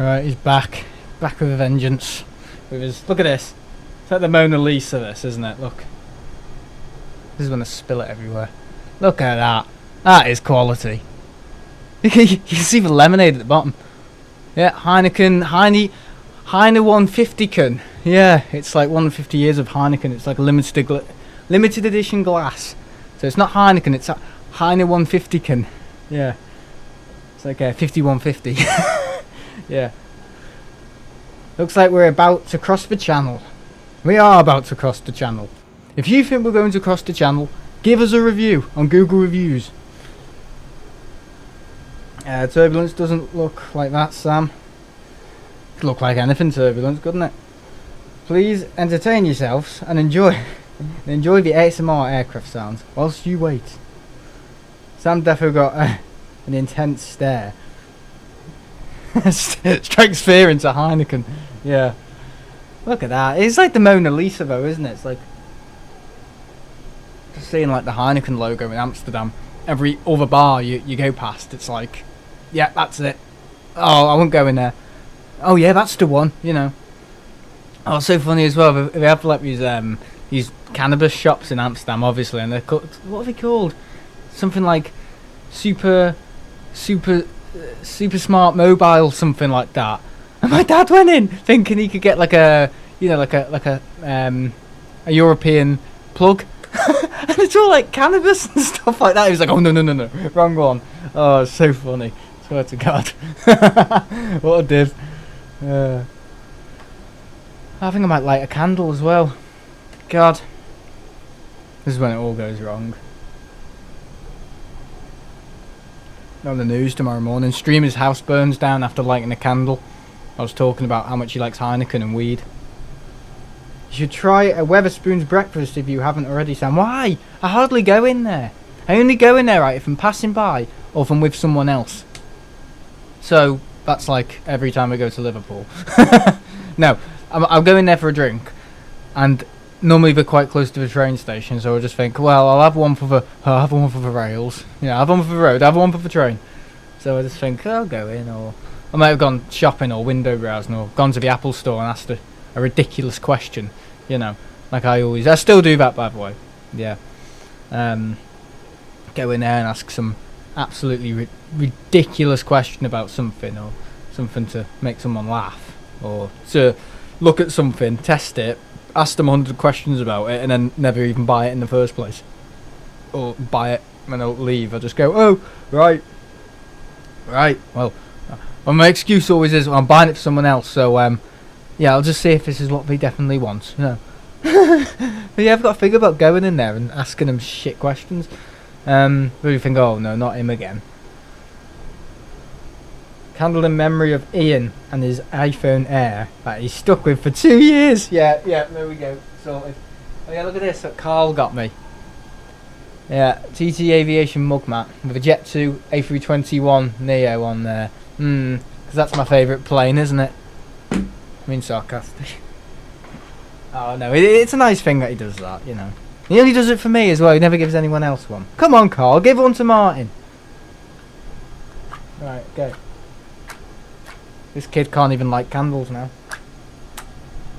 Right, he's back. Back with a vengeance. With his, look at this. It's like the Mona Lisa, this, isn't it? Look. This is when I spill it everywhere. Look at that. That is quality. You can see the lemonade at the bottom. Yeah, Heineken, Heine 150 can. Yeah, it's like 150 years of Heineken. It's like a limited edition glass. So it's not Heineken, it's a Heine 150 can. Yeah. It's like a 5150. Yeah. Looks like we're about to cross the channel. We are about to cross the channel. If you think we're going to cross the channel, give us a review on Google Reviews. Turbulence doesn't look like that, Sam. Could look like anything turbulence, couldn't it? Please entertain yourselves and enjoy the ASMR aircraft sounds whilst you wait. Sam defo got an intense stare. Strikes fear into Heineken. Yeah. Look at that. It's like the Mona Lisa though, isn't it? It's like just seeing like the Heineken logo in Amsterdam. Every other bar you go past, it's like, yeah, that's it. Oh, I won't go in there. Oh yeah, that's the one, you know. Oh, it's so funny as well. They have like these cannabis shops in Amsterdam, obviously, and they're called, what are they called? Something like super smart mobile, something like that. And my dad went in thinking he could get like a, you know, like a European plug. And it's all like cannabis and stuff like that. He was like, oh no, wrong one. Oh, it's so funny. Swear to God. What a div. I think I might light a candle as well. God. This is when it all goes wrong. On the news tomorrow morning, streamer's house burns down after lighting a candle. I was talking about how much he likes Heineken and weed. You should try a Weatherspoon's breakfast if you haven't already, Sam. Why? I hardly go in there. I only go in there, right, if I'm passing by or if I'm with someone else. So, that's like every time I go to Liverpool. No, I'll go in there for a drink. And normally they're quite close to the train station, so I'll just think, well, I'll have one for the rails. Yeah, I'll have one for the road, I'll have one for the train. So I just think, I'll go in, or I might have gone shopping or window browsing or gone to the Apple store and asked a ridiculous question, you know, like I still do that, by the way. Yeah. Go in there and ask some absolutely ridiculous question about something, or something to make someone laugh, or to look at something, test it, ask them 100 questions about it, and then never even buy it in the first place, or buy it and I'll leave. I just go, oh, right, well, my excuse always is, well, I'm buying it for someone else, so yeah, I'll just see if this is what they definitely want, you know. But yeah, I've got to think about going in there and asking them shit questions. Really think, oh no, not him again. Candle in memory of Ian and his iPhone Air that he's stuck with for 2 years. Yeah, there we go, sorted. Oh yeah, look at this that Carl got me. Yeah, TTE Aviation mug mat with a Jet2 A320Neo on there. Because that's my favourite plane, isn't it? I mean, sarcastic. Oh no, it's a nice thing that he does that, you know. He only does it for me as well, he never gives anyone else one. Come on, Carl, give one to Martin. Right, go. This kid can't even light candles now.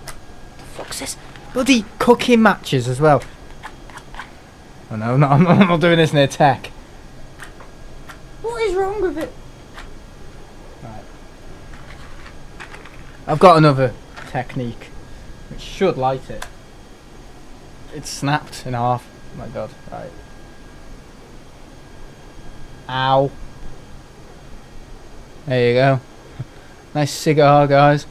The fuck's this? Bloody cooking matches as well. Oh no, I'm not doing this near tech. What is wrong with it? Right. I've got another technique which should light it. It's snapped in half. Oh my god, right. Ow. There you go. Nice cigar, guys.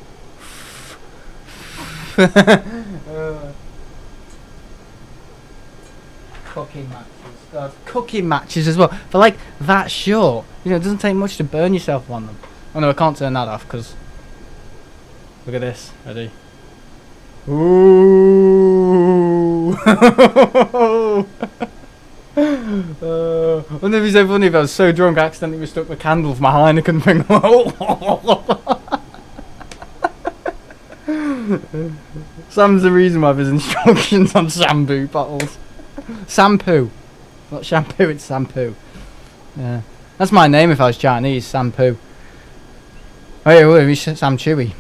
Cooking matches. God, cooking matches as well. They're like that short. You know, it doesn't take much to burn yourself on them. Oh no, I can't turn that off because... Look at this. Ready? Ooh! Wouldn't it be so funny if I was so drunk I accidentally mistook the candle for my Heineken thing? Sam's the reason why there's instructions on shampoo bottles. Shampoo. Not shampoo, it's shampoo. Yeah. That's my name if I was Chinese, shampoo. Oh yeah, well, it's Sam Chewy.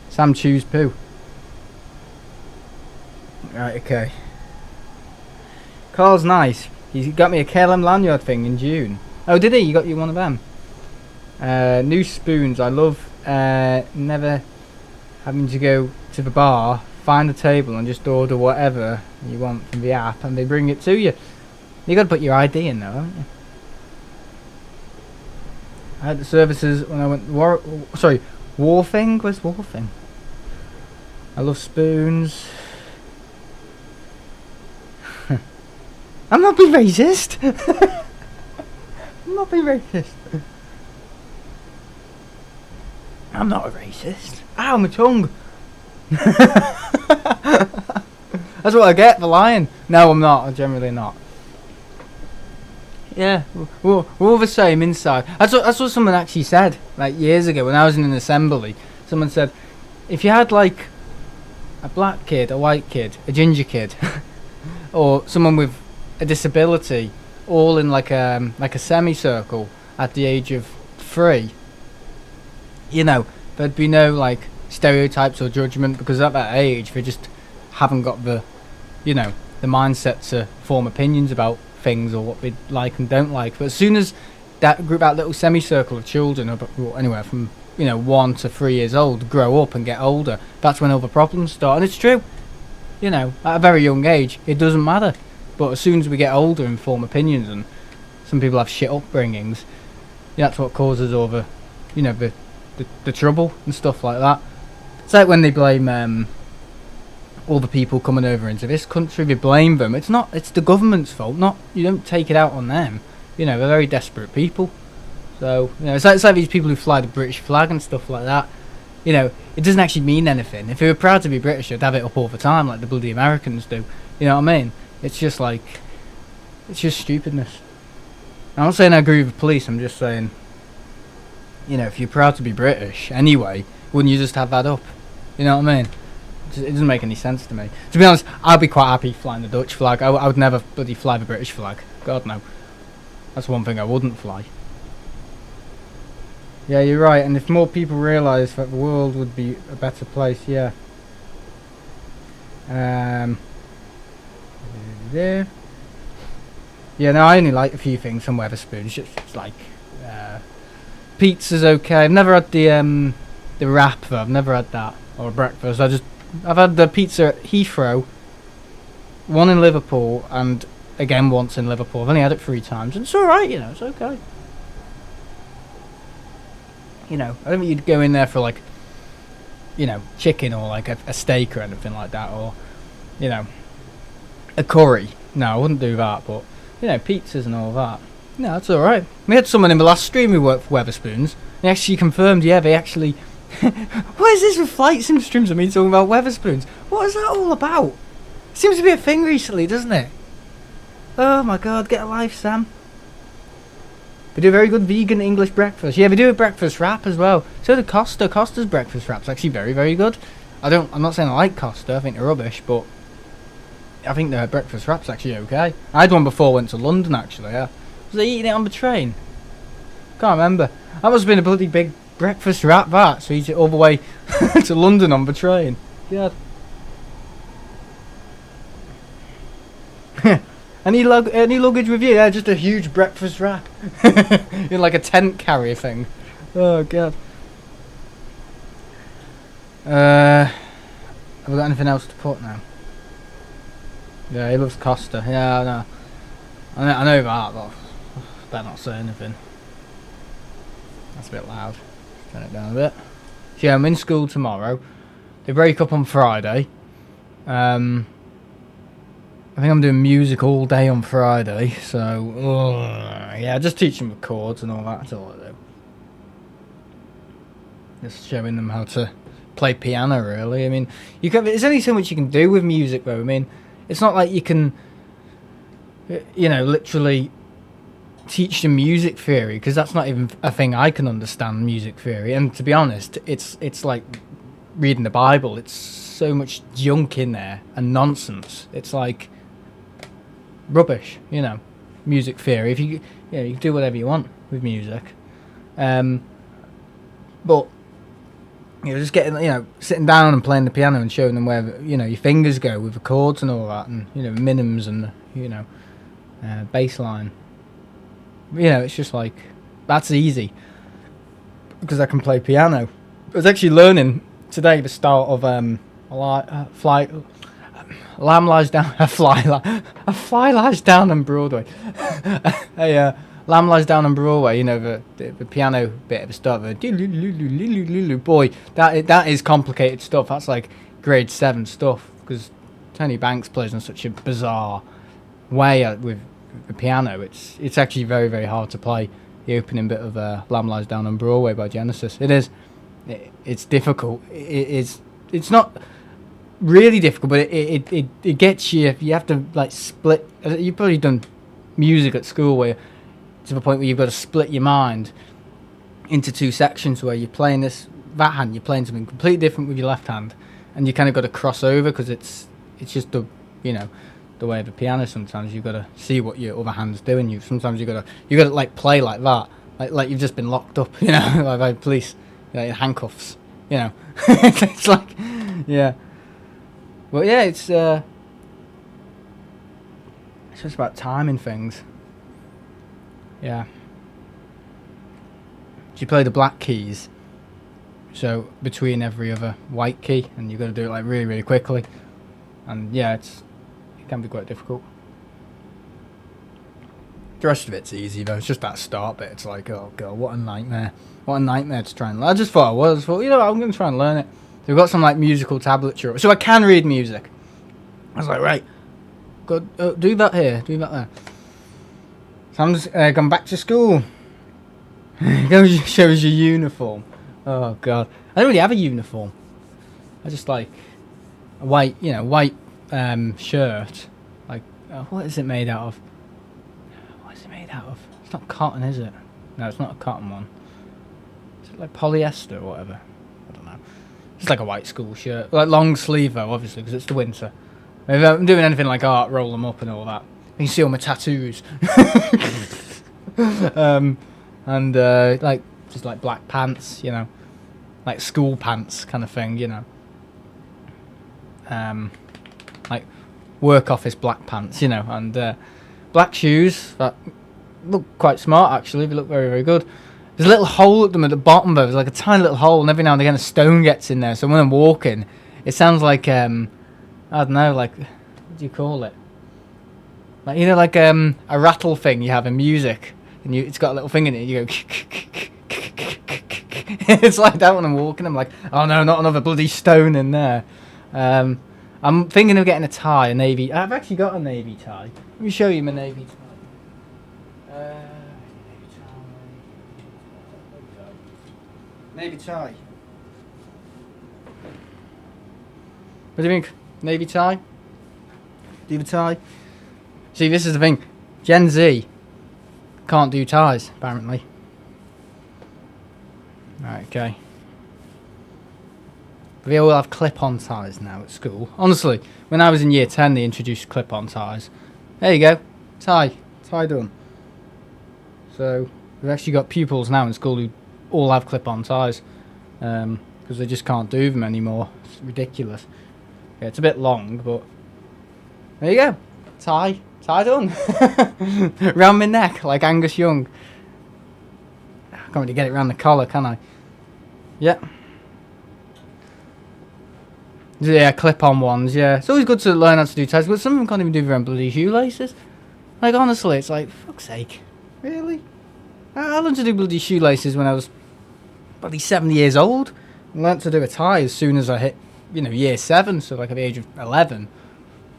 Sam Chew's poo. Right, okay. Carl's nice. He got me a KLM lanyard thing in June. Oh, did he? You got you one of them? New spoons. I love never having to go to the bar, find a table and just order whatever you want from the app and they bring it to you. You got to put your ID in though, haven't you? I had the services when I went Wharfing? Where's Wharfing? I love spoons. I'm not being racist. I'm not being racist. I'm not a racist. Ow, my tongue. That's what I get for lying. No, I'm not. I'm generally not. Yeah, we're all the same inside. That's what someone actually said, like years ago when I was in an assembly. Someone said, if you had like a black kid, a white kid, a ginger kid, or someone with a disability, all in like a semicircle at the age of 3, you know, there'd be no like stereotypes or judgment because at that age they just haven't got the, you know, the mindset to form opinions about things or what they like and don't like. But as soon as that little semicircle of children, or anywhere from 1 to 3 years old, grow up and get older, that's when all the problems start. And it's true, you know, at a very young age it doesn't matter. But as soon as we get older and form opinions, and some people have shit upbringings, that's what causes all the, the trouble and stuff like that. It's like when they blame all the people coming over into this country, they blame them. It's the government's fault. You don't take it out on them. They're very desperate people. So it's like these people who fly the British flag and stuff like that. It doesn't actually mean anything. If they were proud to be British, they'd have it up all the time, like the bloody Americans do. You know what I mean? It's just stupidness. I'm not saying I agree with the police. I'm just saying, if you're proud to be British anyway, wouldn't you just have that up? You know what I mean? It doesn't make any sense to me. To be honest, I'd be quite happy flying the Dutch flag. I would never bloody fly the British flag. God no. That's one thing I wouldn't fly. Yeah, you're right. And if more people realise that the world would be a better place, yeah. There. Yeah, no, I only like a few things from Wetherspoons. Just like pizza's okay. I've never had the wrap though. I've never had that or breakfast. I've had the pizza at Heathrow, one in Liverpool, and again once in Liverpool. I've only had it 3 times, and it's alright. It's okay. I don't think you'd go in there for like, chicken or like a steak or anything like that, or a curry. No, I wouldn't do that, but pizzas and all that. No, that's alright. We had someone in the last stream who worked for Wetherspoons. They actually confirmed, they actually... What is this with flight sim streams and me talking about Wetherspoons? What is that all about? Seems to be a thing recently, doesn't it? Oh my god, get a life, Sam. They do a very good vegan English breakfast. Yeah, they do a breakfast wrap as well. So do Costa. Costa's breakfast wrap's actually very, very good. I'm not saying I like Costa, I think they're rubbish, but I think their breakfast wrap's actually okay. I had one before I went to London, actually, yeah. Was I eating it on the train? Can't remember. That must have been a bloody big breakfast wrap, that. So you eat it all the way to London on the train. God. Any luggage with you? Yeah, just a huge breakfast wrap. In like a tent carrier thing. Oh, God. Have we got anything else to put now? Yeah, he loves Costa. Yeah, I know. I know that, but better not say anything. That's a bit loud. Turn it down a bit. So yeah, I'm in school tomorrow. They break up on Friday. I think I'm doing music all day on Friday, so yeah, just teaching them chords and all that. That's all I do. Just showing them how to play piano, really. I mean, there's only so much you can do with music, though. I mean, it's not like you can, literally teach them music theory, because that's not even a thing I can understand, music theory. And to be honest, it's like reading the Bible. It's so much junk in there and nonsense. It's like rubbish, music theory. If you can do whatever you want with music. But just getting, sitting down and playing the piano and showing them where, your fingers go with the chords and all that, and, minims and, bass line. It's just like, that's easy. Because I can play piano. I was actually learning today the start of, Lamb Lies Down, a fly lies down on Broadway. Lamb Lies Down on Broadway, the piano bit at the start of it. Boy, that is complicated stuff. That's like grade 7 stuff, because Tony Banks plays in such a bizarre way with the piano. It's actually very, very hard to play the opening bit of Lamb Lies Down on Broadway by Genesis. It is. It's difficult. It's not really difficult, but it gets you. You have to like split. You've probably done music at school where, to the point where you've got to split your mind into 2 sections, where you're playing that hand, you're playing something completely different with your left hand, and you kind of got to cross over, because it's just the way of the piano. Sometimes you've got to see what your other hand's doing. Sometimes you got to like play like that, like you've just been locked up, like by police, in handcuffs, It's like, yeah. Well, yeah, it's just about timing things. Yeah. You play the black keys, so between every other white key, and you've got to do it like really, really quickly. And yeah, it can be quite difficult. The rest of it's easy though. It's just that start bit. It's like, oh god, what a nightmare! What a nightmare to try and learn. I just thought, I'm going to try and learn it. So we've got some like musical tablature, so I can read music. I was like, right, go do that here, do that there. Sam's gone back to school. Shows your uniform. Oh god, I don't really have a uniform. I just like a white shirt. Like, what is it made out of? What is it made out of? It's not cotton, is it? No, it's not a cotton one. Is it like polyester or whatever? I don't know. It's like a white school shirt, like long sleeve though, obviously, because it's the winter. If I'm doing anything like art, roll them up and all that. You can see all my tattoos. And like just like black pants, like school pants kind of thing, like work office black pants, and black shoes that look quite smart actually. They look very, very good. There's a little hole at them at the bottom though. There's like a tiny little hole, and every now and again a stone gets in there. So when I'm walking, it sounds like I don't know, like, what do you call it? Like, like a rattle thing you have in music, and it's got a little thing in it. You go. It's like that when I'm walking. I'm like, oh no, not another bloody stone in there. I'm thinking of getting a tie, a navy. I've actually got a navy tie. Let me show you my navy tie. Navy tie. What do you think? Navy tie? Do you have a tie? See, this is the thing. Gen Z can't do ties, apparently. Right, okay. They all have clip-on ties now at school. Honestly, when I was in year 10, they introduced clip-on ties. There you go. Tie done. So, we've actually got pupils now in school who all have clip-on ties. Because they just can't do them anymore. It's ridiculous. Yeah, it's a bit long, but there you go. Tie done. Round my neck, like Angus Young. I can't really get it around the collar, can I? Yeah. Yeah, clip-on ones, yeah. It's always good to learn how to do ties, but some of them can't even do their own bloody shoelaces. Like, honestly, it's like, fuck's sake. Really? I learned to do bloody shoelaces when I was bloody 7 years old. I learned to do a tie as soon as I hit, year 7, so like at the age of 11.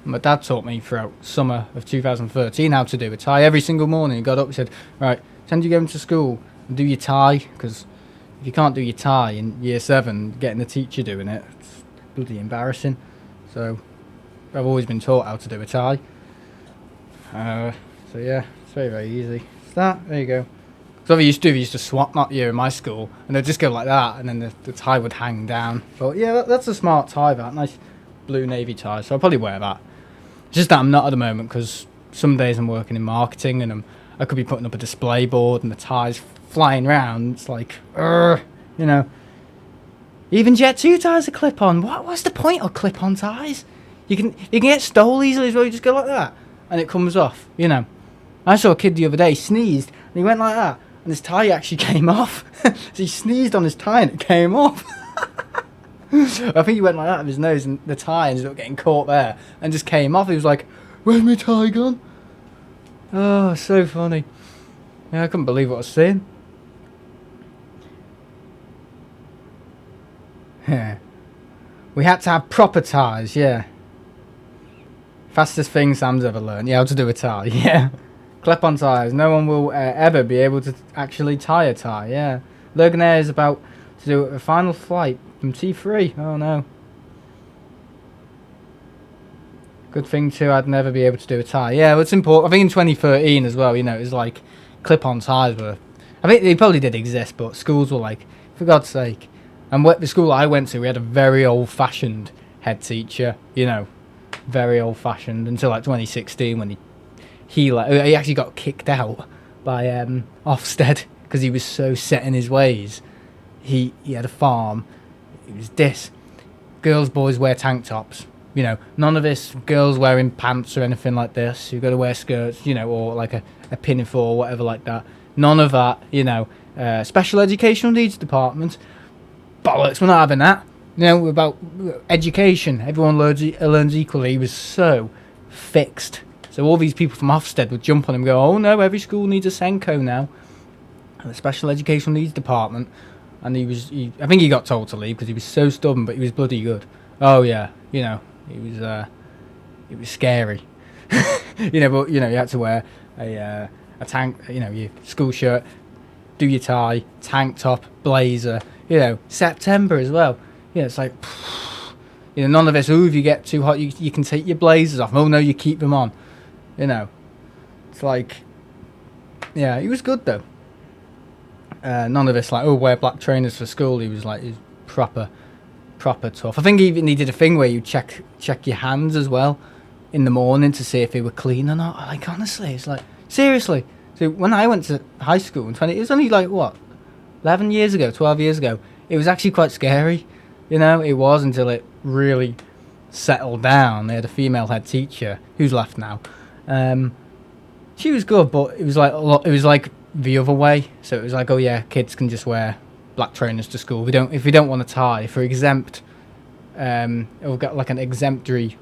My dad taught me throughout summer of 2013 how to do a tie. Every single morning he got up and said, right, time you go into school and do your tie, because if you can't do your tie in year 7, getting the teacher doing it, it's bloody embarrassing. So I've always been taught how to do a tie. So yeah, it's very, very easy. It's that, there you go. So what we used to swap knot you in my school, and they'd just go like that, and then the tie would hang down. But yeah, that's a smart tie, that nice blue navy tie, so I'll probably wear that. It's just that I'm not at the moment, because some days I'm working in marketing, and I could be putting up a display board and the tie's flying around. It's like, You know, even Jet2 ties are clip-on. What's the point of clip-on ties? You can get stole easily as well. You just go like that, and it comes off. You know, I saw a kid the other day sneezed, and he went like that, and his tie actually came off. So he sneezed on his tie, and it came off. I think he went like that with his nose, and the tie ended up getting caught there, and just came off. He was like, "Where's my tie gone?" Oh, so funny. Yeah, I couldn't believe what I was seeing. We had to have proper ties, yeah. Fastest thing Sam's ever learned. Yeah, how to do a tie, yeah. Clip-on ties. No one will ever be able to actually tie a tie, yeah. Logan Air is about to do a final flight from T3. Oh, no. Good thing, too, I'd never be able to do a tie. Yeah, well, it's important. I think in 2013 as well, you know, it was like clip-on ties were... I think they probably did exist, but schools were like, for God's sake. And the school I went to, we had a very old-fashioned head teacher, you know, very old-fashioned, until like 2016 when he actually got kicked out by Ofsted because he was so set in his ways. He had a farm. It was this. Girls, boys wear tank tops. You know, none of this girls wearing pants or anything like this. You've got to wear skirts, you know, or like a pinafore or whatever like that. None of that, you know. Special educational needs department. Bollocks, we're not having that. You know, about education, everyone learns equally. He was so fixed. So all these people from Ofsted would jump on him and go, "Oh no, every school needs a Senko now." And the special educational needs department. And I think he got told to leave because he was so stubborn, but he was bloody good. Oh yeah, you know, it was scary. You know, but you know, you had to wear a tank, you know, your school shirt, do your tie, tank top, blazer. You know, September as well. Yeah, it's like, you know, none of this. If you get too hot, you can take your blazers off. Oh no, you keep them on. You know, it's like, yeah, he was good though. None of this like, wear black trainers for school. He was like, he's proper tough. I think even he did a thing where you check your hands as well in the morning to see if they were clean or not. Like honestly, it's like seriously. So when I went to high school in it was only like what, 11 years ago, 12 years ago. It was actually quite scary. You know, it was until it really settled down. They had a female head teacher who's left now. She was good, but it was like the other way. So it was like, oh yeah, kids can just wear black trainers to school. If we don't want a tie, if we're exempt, we've got like an exemplary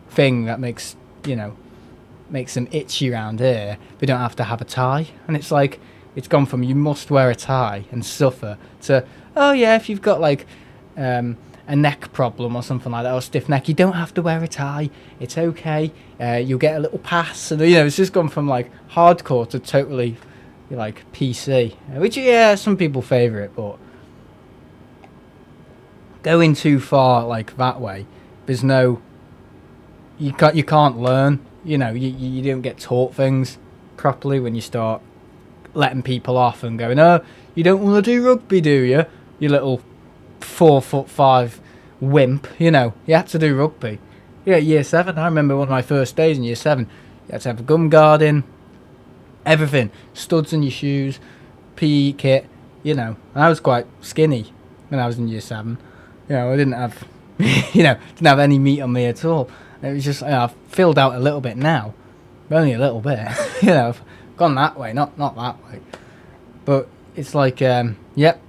thing that makes them itchy around here. We don't have to have a tie, and it's like it's gone from you must wear a tie and suffer to, oh yeah, if you've got like a neck problem or something like that, or stiff neck, you don't have to wear a tie. It's okay. You'll get a little pass, and you know, it's just gone from like hardcore to totally like PC, which yeah, some people favour it, but going too far like that way, there's no, you can't learn. You know, you don't get taught things properly when you start letting people off and going, oh, you don't want to do rugby, do you? You little 4'5" wimp. You know, you had to do rugby. Yeah, year 7. I remember one of my first days in year 7. You had to have a gum guard in, everything, studs in your shoes, PE kit. You know, and I was quite skinny when I was in year 7. You know, I didn't have, didn't have any meat on me at all. It was just, I've filled out a little bit now, but only a little bit. You know, I've gone that way, not that way. But it's like, yep,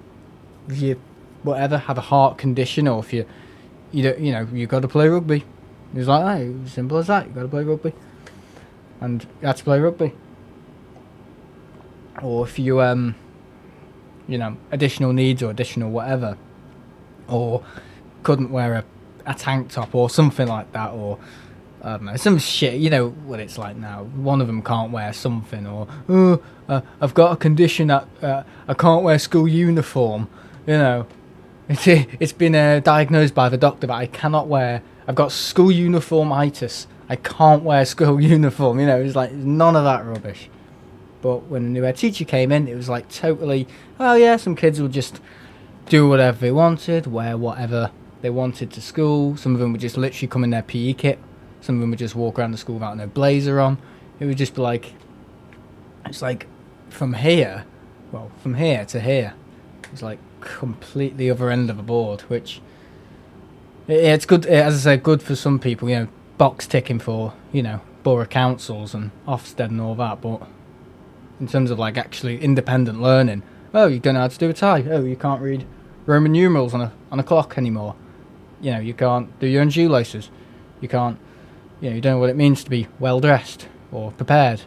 if you whatever have a heart condition, or if you don't, you've got to play rugby. It's like that, it was simple as that. You got to play rugby, and you had to play rugby. Or if you additional needs or additional whatever, or couldn't wear a tank top or something like that, or I don't know, some shit. You know what it's like now. One of them can't wear something, or I've got a condition that I can't wear school uniform. You know, it's been diagnosed by the doctor that I cannot wear. I've got school uniformitis. I can't wear school uniform. You know, it's like none of that rubbish. But when the new head teacher came in, it was like totally, oh yeah, some kids would just do whatever they wanted, wear whatever they wanted to school. Some of them would just literally come in their PE kit. Some of them would just walk around the school without no blazer on. It would just be like, it's like from here to here. It's like completely other end of the board, which it's good, as I say, good for some people, you know, box ticking for, you know, borough councils and Ofsted and all that, but in terms of like actually independent learning, oh, you don't know how to do a tie, oh, you can't read Roman numerals on a clock anymore, you know, you can't do your own shoelaces, you can't, you know, you don't know what it means to be well dressed or prepared,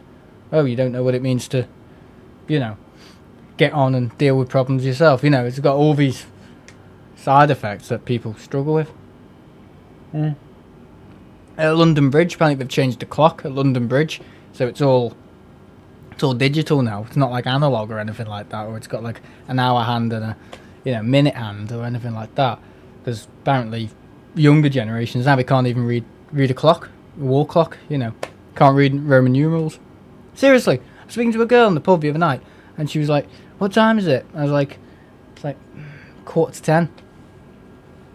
oh, you don't know what it means to, you know, get on and deal with problems yourself, you know, it's got all these side effects that people struggle with. At London Bridge, apparently they've changed the clock at London Bridge, so it's all digital now. It's not like analog or anything like that, or it's got like an hour hand and a, you know, minute hand or anything like that. Because apparently younger generations now, they can't even read a clock, a wall clock. You know, can't read Roman numerals. Seriously, I was speaking to a girl in the pub the other night, and she was like, "What time is it?" I was like, "It's like 9:45."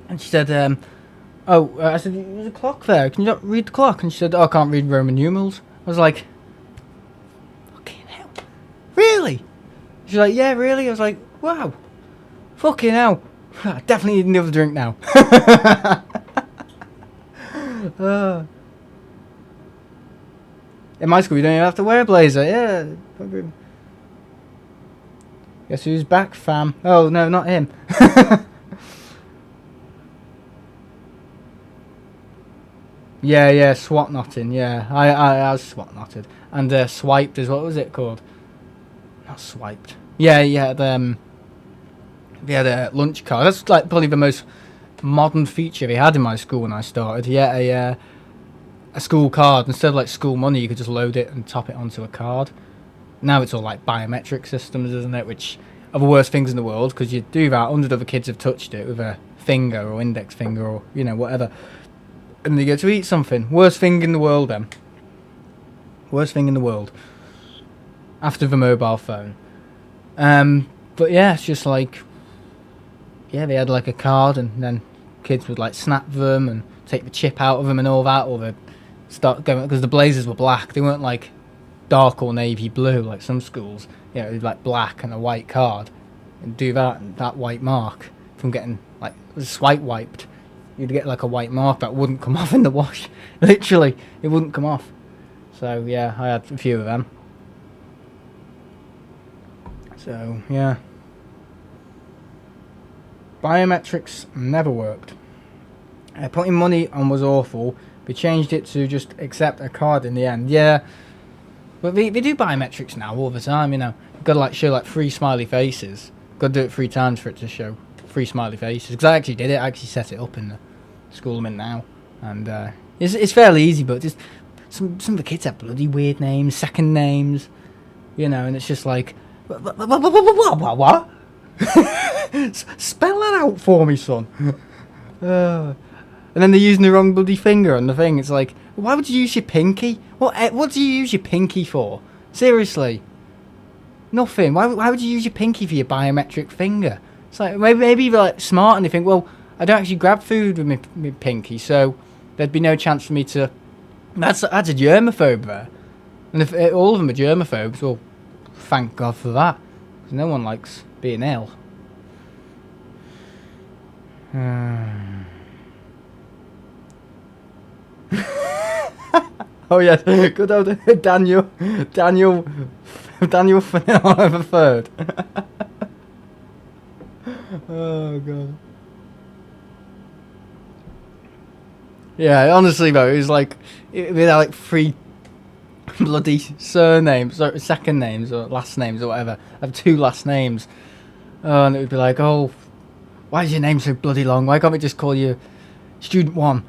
And she said, I said, "There's a clock there. Can you not read the clock?" And she said, "Oh, I can't read Roman numerals." I was like, "Fucking hell, really?" She's like, "Yeah, really." I was like, "Wow, fucking hell." I definitely need another drink now. In my school, you don't even have to wear a blazer. Yeah. Guess who's back, fam? Oh no, not him. Yeah, swat knotting, yeah. I was swat knotted. And swiped is, what was it called? Not swiped. Yeah, they had a lunch card. That's like probably the most modern feature they had in my school when I started. Yeah, a school card. Instead of like school money, you could just load it and top it onto a card. Now it's all like biometric systems, isn't it? Which are the worst things in the world, because you do that, 100 other kids have touched it with a finger or index finger or, you know, whatever. And they get to eat something. Worst thing in the world, then. Worst thing in the world. After the mobile phone. But yeah, it's just like, yeah, they had like a card, and then kids would like snap them and take the chip out of them and all that, or they'd start going, because the blazers were black. They weren't like dark or navy blue like some schools. You know, like black and a white card, and do that, and that white mark from getting like swipe wiped. You'd get like a white mark that wouldn't come off in the wash. Literally, it wouldn't come off. So yeah, I had a few of them. So yeah, biometrics never worked. Putting money on was awful. We changed it to just accept a card in the end. Yeah, but they do biometrics now all the time. You know, you've got to like show like 3 smiley faces. Got to do it 3 times for it to show 3 smiley faces. Because I actually did it. I actually set it up in the school I'm in now, and it's fairly easy. But just some of the kids have bloody weird names, second names, you know, and it's just like, what? Spell that out for me, son. And then they're using the wrong bloody finger on the thing. It's like, why would you use your pinky? What do you use your pinky for? Seriously, nothing. Why would you use your pinky for your biometric finger? It's like, maybe they're like smart and they think, well, I don't actually grab food with my pinky, so there'd be no chance for me to. That's a germaphobe there. And if all of them are germaphobes, well, thank God for that, because no one likes being ill. Oh yes, good old Daniel Fennell the third. Oh god. Yeah, honestly though, it was like we had like 3 bloody surnames, or second names, or last names, or whatever. I have 2 last names, and it would be like, oh, why is your name so bloody long? Why can't we just call you Student 1?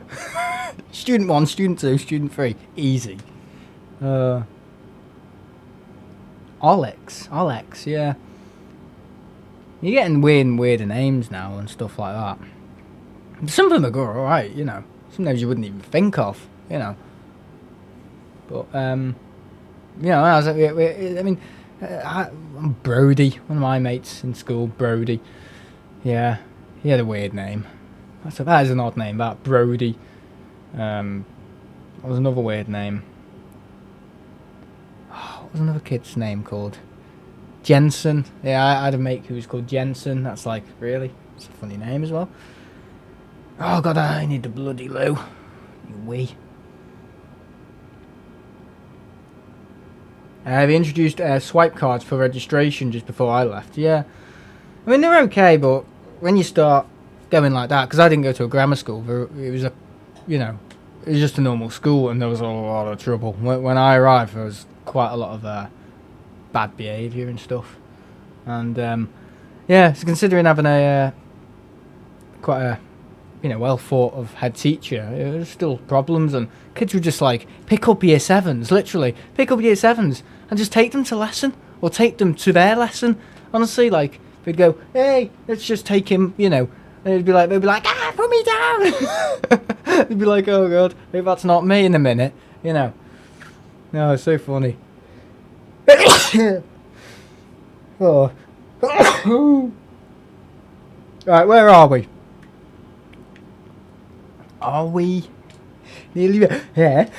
Student 1, Student 2, Student 3. Easy. Olex, yeah. You're getting weirder names now and stuff like that. Some of them are good, alright, you know. Some names you wouldn't even think of, you know. But, you know, I mean, Brody, one of my mates in school, Brody. Yeah, he had a weird name. That is an odd name, that, Brody. What was another weird name? What was another kid's name called? Jensen. Yeah, I had a mate who was called Jensen. That's like, really? It's a funny name as well. Oh god, I need the bloody loo. You wee. They introduced swipe cards for registration just before I left. Yeah, I mean they're okay, but when you start going like that, because I didn't go to a grammar school, it was a, you know, it was just a normal school, and there was a lot of trouble. When I arrived, there was quite a lot of bad behaviour and stuff, and yeah, so considering having a quite a, you know, well thought of head teacher, there was still problems, and kids would just like pick up year sevens, literally pick up year sevens and just take them to lesson, or take them to their lesson. Honestly, like they'd go, hey, let's just take him, you know, and they'd be like, ah, put me down. They'd be like, oh god, maybe that's not me in a minute, you know. No, it's so funny. Oh. Right, where are we? Are we nearly there? Yeah.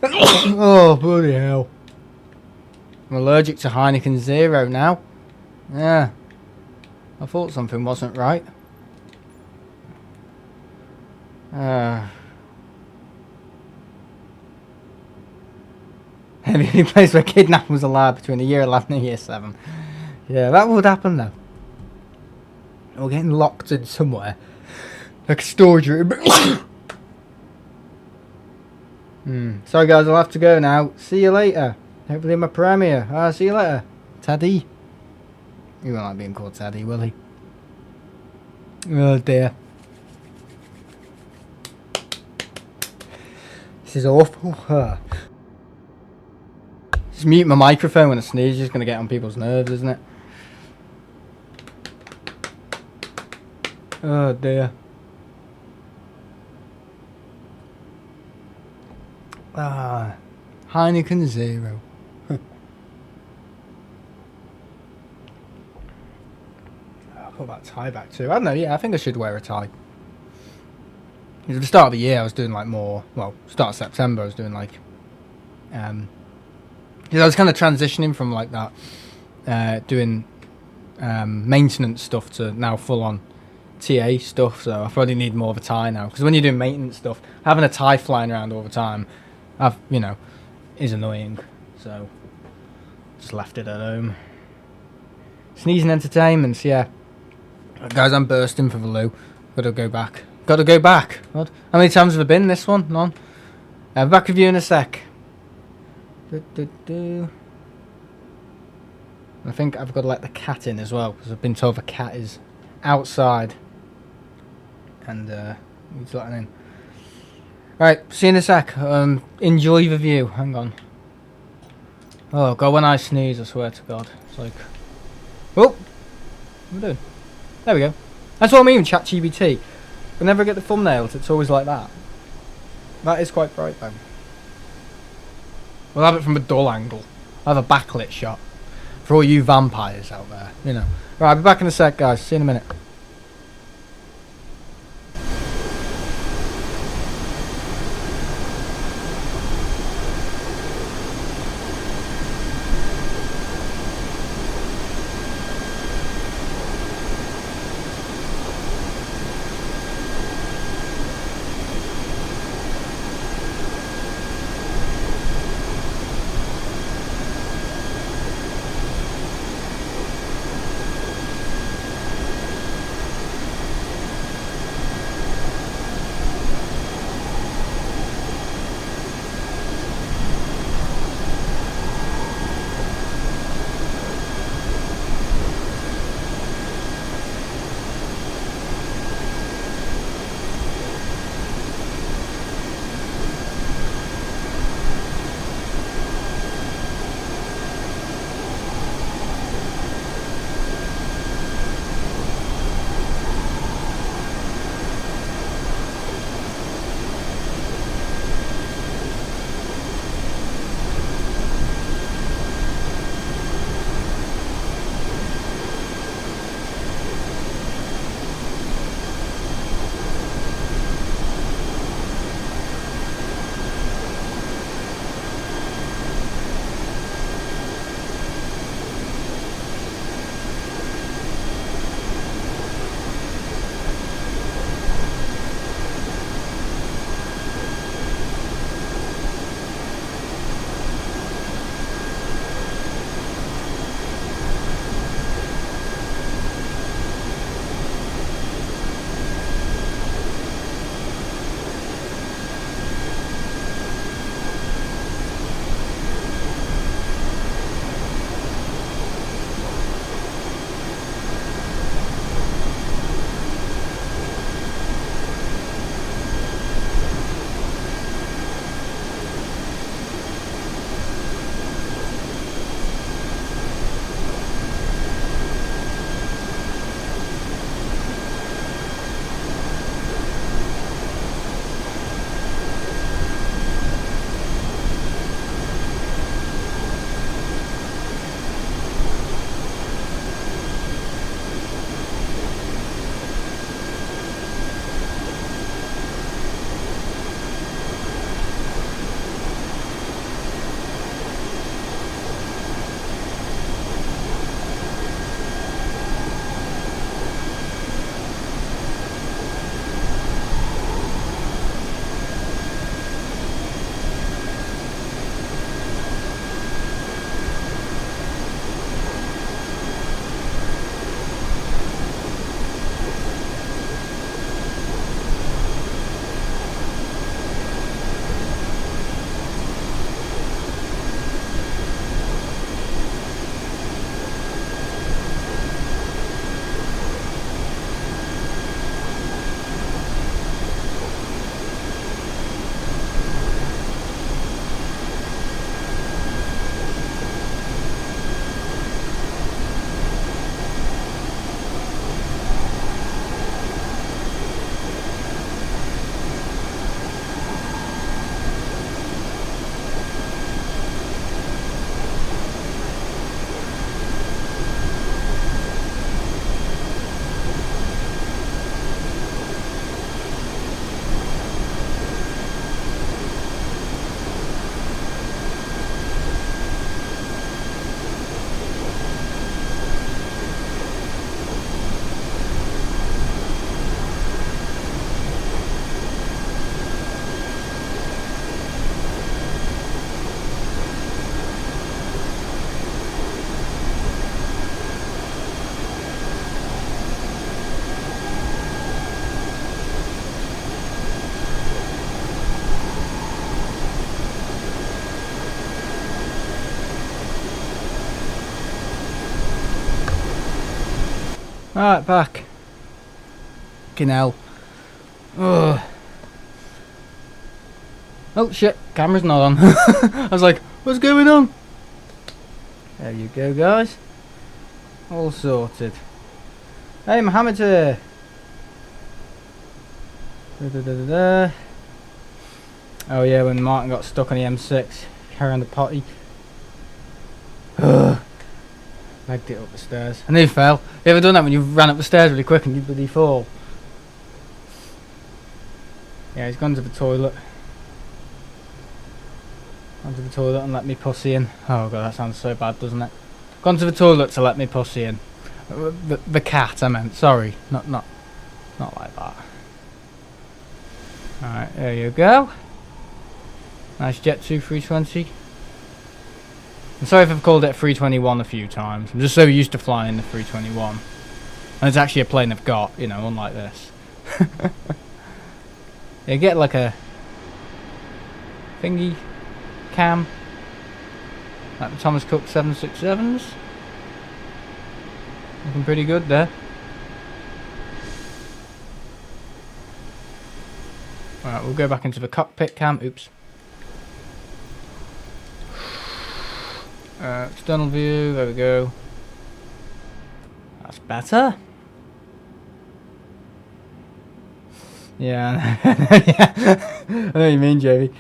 Oh, bloody hell. I'm allergic to Heineken Zero now. Yeah. I thought something wasn't right. The only place where kidnapping was allowed between year 11 and year 7. Yeah, that would happen though. We're getting locked in somewhere. Like a storage room. Sorry guys, I'll have to go now. See you later. Hopefully my premiere. See you later. Taddy. He won't like being called Taddy, will he? Oh dear. This is awful. Just mute my microphone when I sneeze. Just gonna get on people's nerves, isn't it? Oh dear. Heineken Zero. I'll put that tie back too. I don't know, yeah, I think I should wear a tie. At the start of the year I was doing like more, well, start of September I was doing like, I was kind of transitioning from like that, doing maintenance stuff to now full on TA stuff, so I probably need more of a tie now, because when you're doing maintenance stuff, having a tie flying around all the time, you know, is annoying, so just left it at home. Sneezing entertainments, yeah. Guys, I'm bursting for the loo. Gotta go back. What? How many times have I been this one? None. Back with you in a sec. I think I've got to let the cat in as well, because I've been told the cat is outside, and need to let him in. Right, see you in a sec. Enjoy the view. Hang on. Oh god, when I sneeze, I swear to god, it's like, oh, what am I doing? There we go. That's what I mean with ChatGPT. Whenever I get the thumbnails, it's always like that. That is quite bright though. We'll have it from a dull angle. I'll have a backlit shot for all you vampires out there, you know. Right, I'll be back in a sec, guys. See you in a minute. Alright, back. Fucking hell. Ugh. Oh shit, camera's not on. I was like, what's going on? There you go, guys. All sorted. Hey, Mohammed here. Oh yeah, when Martin got stuck on the M6, carrying the potty. Legged it up the stairs. I nearly fell. You ever done that when you ran up the stairs really quick and you bloody fall? Yeah, he's gone to the toilet. Gone to the toilet and let me pussy in. Oh god, that sounds so bad, doesn't it? Gone to the toilet to let me pussy in. The cat, I meant. Sorry, not like that. Alright, there you go. Nice Jet2 A320. I'm sorry if I've called it a 321 a few times. I'm just so used to flying the 321. And it's actually a plane I've got, you know, unlike this. You get like a thingy cam. Like the Thomas Cook 767s. Looking pretty good there. Alright, we'll go back into the cockpit cam. Oops. External view, there we go. That's better. Yeah, yeah. I know what you mean, Jamie.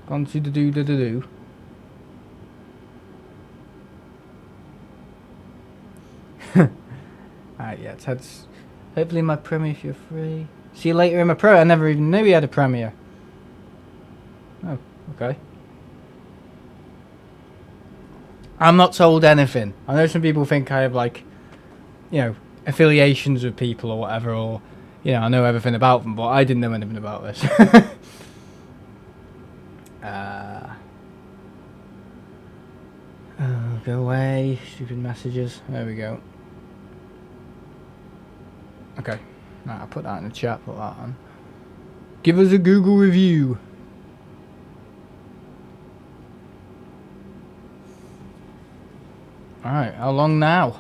Gone to the do. Alright, yeah, Ted's hopefully my premiere if you're free. See you later in my pro. I never even knew he had a premiere. Oh, okay. I'm not told anything. I know some people think I have, like, you know, affiliations with people or whatever, or, you know, I know everything about them, but I didn't know anything about this. Oh, go away. Stupid messages. There we go. Okay. Right, I'll put that in the chat, put that on. Give us a Google review. Alright, how long now?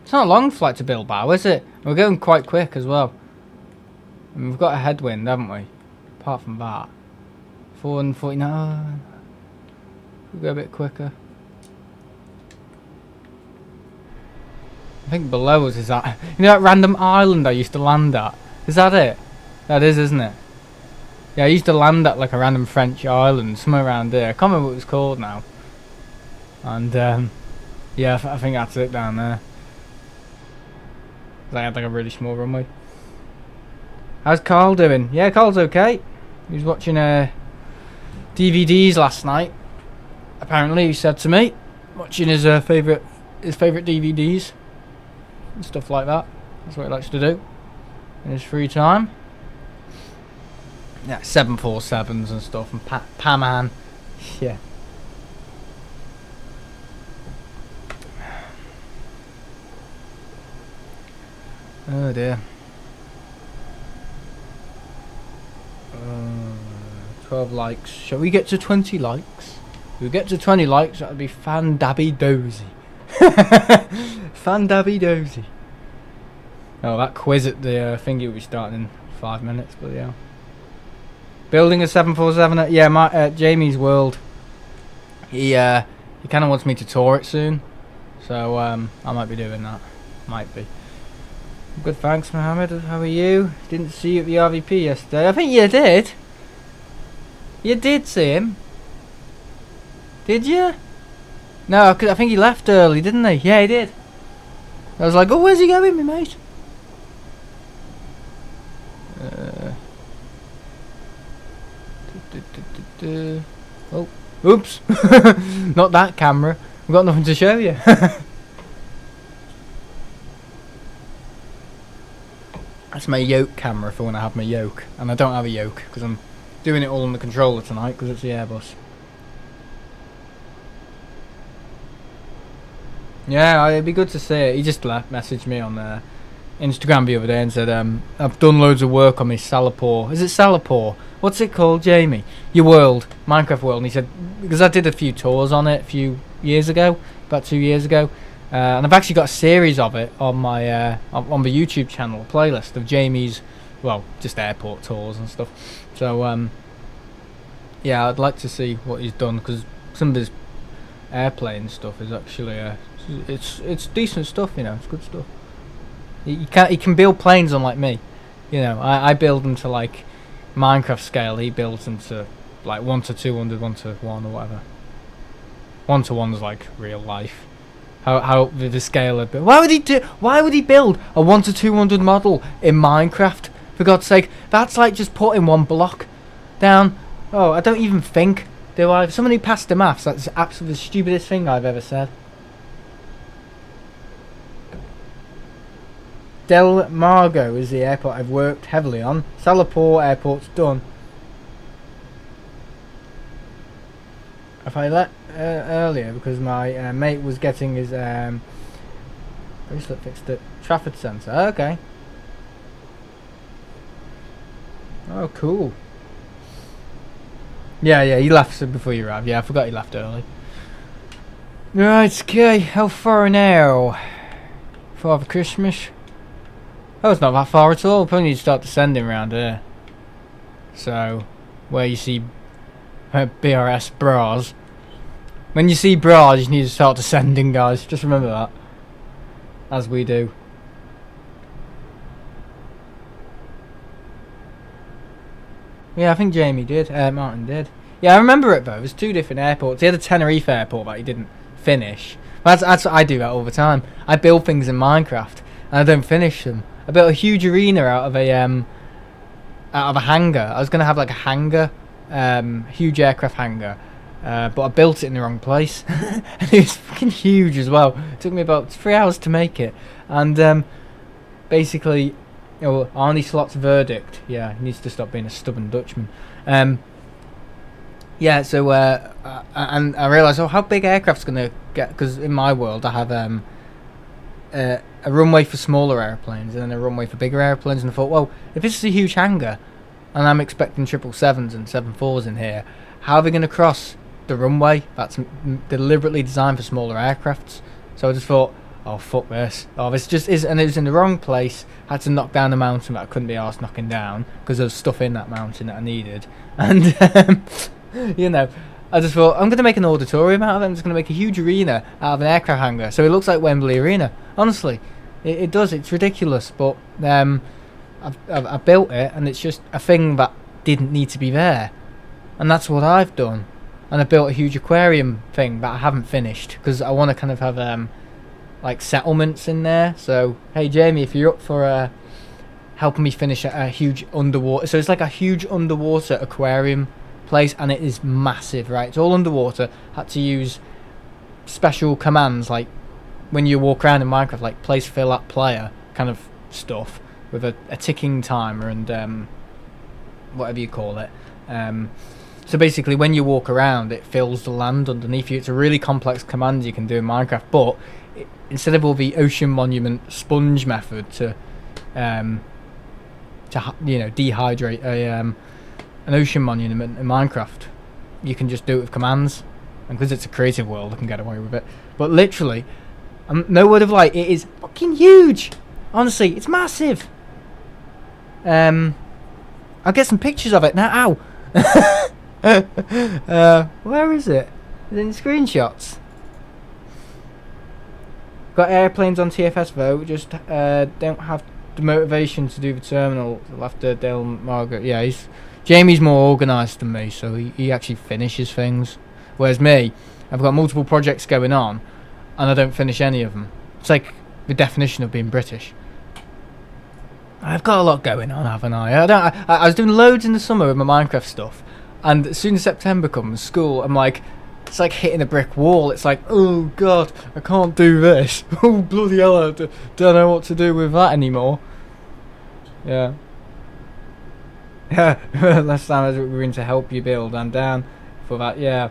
It's not a long flight to Bilbao, is it? We're going quite quick as well. And we've got a headwind, haven't we? Apart from that. 449. We'll go a bit quicker. I think below us is that, you know, that random island I used to land at? Is that it? That is, isn't it? Yeah, I used to land at like a random French island, somewhere around there. I can't remember what it was called now. And yeah, I think that's it down there. I had like a really small runway. How's Carl doing? Yeah, Carl's okay. He was watching DVDs last night. Apparently, he said to me, watching his favourite DVDs and stuff like that. That's what he likes to do in his free time. Yeah, 747s and stuff, and Paman. Yeah. Oh dear. 12 likes. Shall we get to 20 likes? If we get to 20 likes, that would be fan-dabby-dozy. Fan-dabby-dozy. Oh, that quiz at the thingy will be starting in 5 minutes, but yeah. Building a 747. Yeah, Jamie's World. He kind of wants me to tour it soon, so I might be doing that. Might be. Good, thanks, Mohammed. How are you? Didn't see you at the RVP yesterday. I think you did. You did see him. Did you? No, cause I think he left early, didn't he? Yeah, he did. I was like, oh, where's he going, me mate? Oh, oops. Not that camera. I've got nothing to show you. That's my yoke camera for when I have my yoke. And I don't have a yoke because I'm doing it all on the controller tonight because it's the Airbus. Yeah, it'd be good to see it. He just messaged me on Instagram the other day and said, I've done loads of work on my Salapore. Is it Salapore? What's it called, Jamie? Your world, Minecraft world. And he said, because I did a few tours on it a few years ago, about 2 years ago, and I've actually got a series of it on my on the YouTube channel playlist of Jamie's, well, just airport tours and stuff. So yeah, I'd like to see what he's done, because some of his airplane stuff is actually it's decent stuff, you know. It's good stuff. He can build planes unlike me, you know. I build them to like Minecraft scale. He builds them to like 1 to 200, 1 to 1 or whatever. 1 to 1 is like real life. How the scale of why would he build a 1 to 200 model in Minecraft? For God's sake, that's like just putting one block down. Oh, I don't even think, do I? If somebody passed the maths, that's absolutely the stupidest thing I've ever said. Del Margo is the airport I've worked heavily on. Salapore airport's done. If I let earlier, because my mate was getting his bracelet fixed at Trafford Centre. Okay. Oh, cool. Yeah, he left before you arrived. Yeah, I forgot he left early. Right, okay. How far now? Father Christmas? Oh, it's not that far at all. Probably need to start descending around here. So, where you see BRS bras. When you see bras, you need to start descending, guys. Just remember that. As we do. Yeah, I think Jamie did. Martin did. Yeah, I remember it though. It was 2 different airports. He had a Tenerife airport that he didn't finish. That's what I do that all the time. I build things in Minecraft and I don't finish them. I built a huge arena out of a hangar. I was gonna have like a hangar, huge aircraft hangar, but I built it in the wrong place, and it was fucking huge as well. It took me about 3 hours to make it, and basically, you know, Arnie Slot's verdict. Yeah, he needs to stop being a stubborn Dutchman. Yeah, so and I realised, how big aircraft's gonna get? Because in my world, I have a runway for smaller airplanes and then a runway for bigger airplanes, and I thought, well, if this is a huge hangar and I'm expecting 777s and 74s in here, how are they going to cross the runway that's deliberately designed for smaller aircrafts? So I just thought, oh, fuck this. Oh, this just is, and it was in the wrong place. I had to knock down the mountain that I couldn't be arsed knocking down because there was stuff in that mountain that I needed, and you know, I just thought, I'm going to make an auditorium out of it. I'm just going to make a huge arena out of an aircraft hangar. So it looks like Wembley Arena. Honestly, it does. It's ridiculous. But I built it, and it's just a thing that didn't need to be there. And that's what I've done. And I built a huge aquarium thing that I haven't finished, because I want to kind of have like settlements in there. So, hey, Jamie, if you're up for helping me finish a huge underwater... So it's like a huge underwater aquarium place, and it is massive, right? It's all underwater. Had to use special commands, like when you walk around in Minecraft, like place fill up player kind of stuff, with a ticking timer and whatever you call it. So basically, when you walk around, it fills the land underneath you. It's a really complex command you can do in Minecraft, but instead of all the ocean monument sponge method to you know, dehydrate an ocean monument in Minecraft, you can just do it with commands, and because it's a creative world, I can get away with it. But literally, no word of lie, it is fucking huge. Honestly, it's massive. I'll get some pictures of it now. Ow. Where is it? Is it in screenshots? Got airplanes on TFS though, just don't have the motivation to do the terminal after Del Margaret. Yeah, Jamie's more organised than me, so he actually finishes things. Whereas me, I've got multiple projects going on, and I don't finish any of them. It's like the definition of being British. I've got a lot going on, haven't I? I was doing loads in the summer with my Minecraft stuff, and as soon as September comes, school, I'm like, it's like hitting a brick wall. It's like, oh god, I can't do this. Oh bloody hell, I don't know what to do with that anymore. Yeah. Yeah, last time I was going to help you build. I'm down for that. Yeah,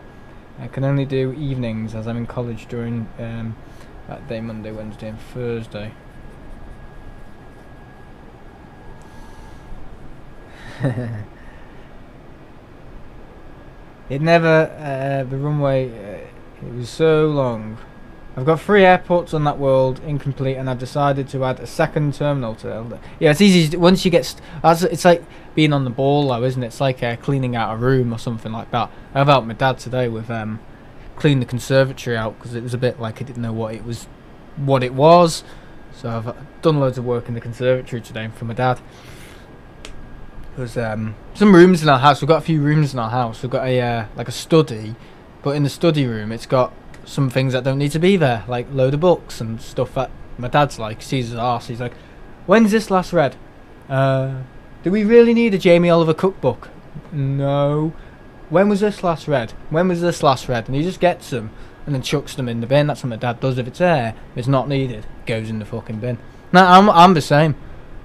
I can only do evenings as I'm in college during that day, Monday, Wednesday, and Thursday. It never, the runway, it was so long. I've got 3 airports on that world, incomplete, and I've decided to add a second terminal to it. Yeah, it's easy, once you get, it's like being on the ball though, isn't it? It's like cleaning out a room or something like that. I've helped my dad today with clean the conservatory out, because it was a bit like I didn't know what it was. So I've done loads of work in the conservatory today for my dad. There's some rooms in our house. We've got a few rooms in our house. We've got a like a study, but in the study room it's got some things that don't need to be there, like load of books and stuff that my dad's like sees his arse. He's like, when's this last read? Do we really need a Jamie Oliver cookbook? No. When was this last read? When was this last read? And he just gets them and then chucks them in the bin. That's what my dad does. If it's there, if it's not needed, it goes in the fucking bin. No, I'm the same.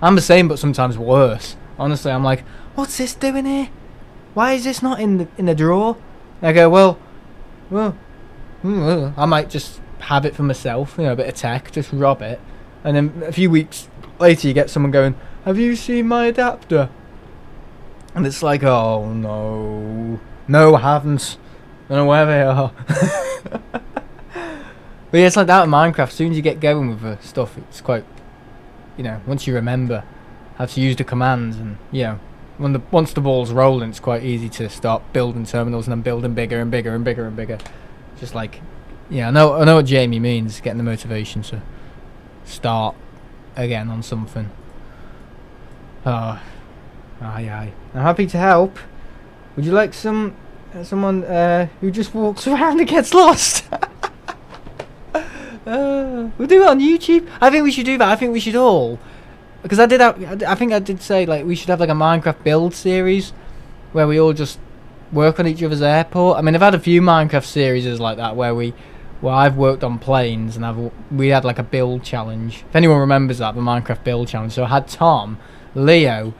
I'm the same, but sometimes worse. Honestly, I'm like, what's this doing here? Why is this not in the drawer? And I go, well, I might just have it for myself, you know, a bit of tech, just rob it. And then a few weeks later you get someone going, have you seen my adapter? And it's like, oh no, I haven't. I don't know where they are. But yeah, it's like that in Minecraft. As soon as you get going with the stuff, it's quite, you know, once you remember how to use the commands, and you know, once the ball's rolling, it's quite easy to start building terminals and then building bigger and bigger and bigger and bigger. Just like, yeah, I know what Jamie means, getting the motivation to start again on something. Aye. I'm happy to help. Would you like someone who just walks around and gets lost? We'll do it on YouTube. I think we should do that. I think we should all. Because I think I did say like we should have like a Minecraft build series where we all just work on each other's airport. I mean, I've had a few Minecraft series like that where I've worked on planes and we had like a build challenge. If anyone remembers that, the Minecraft build challenge. So I had Tom, Leo,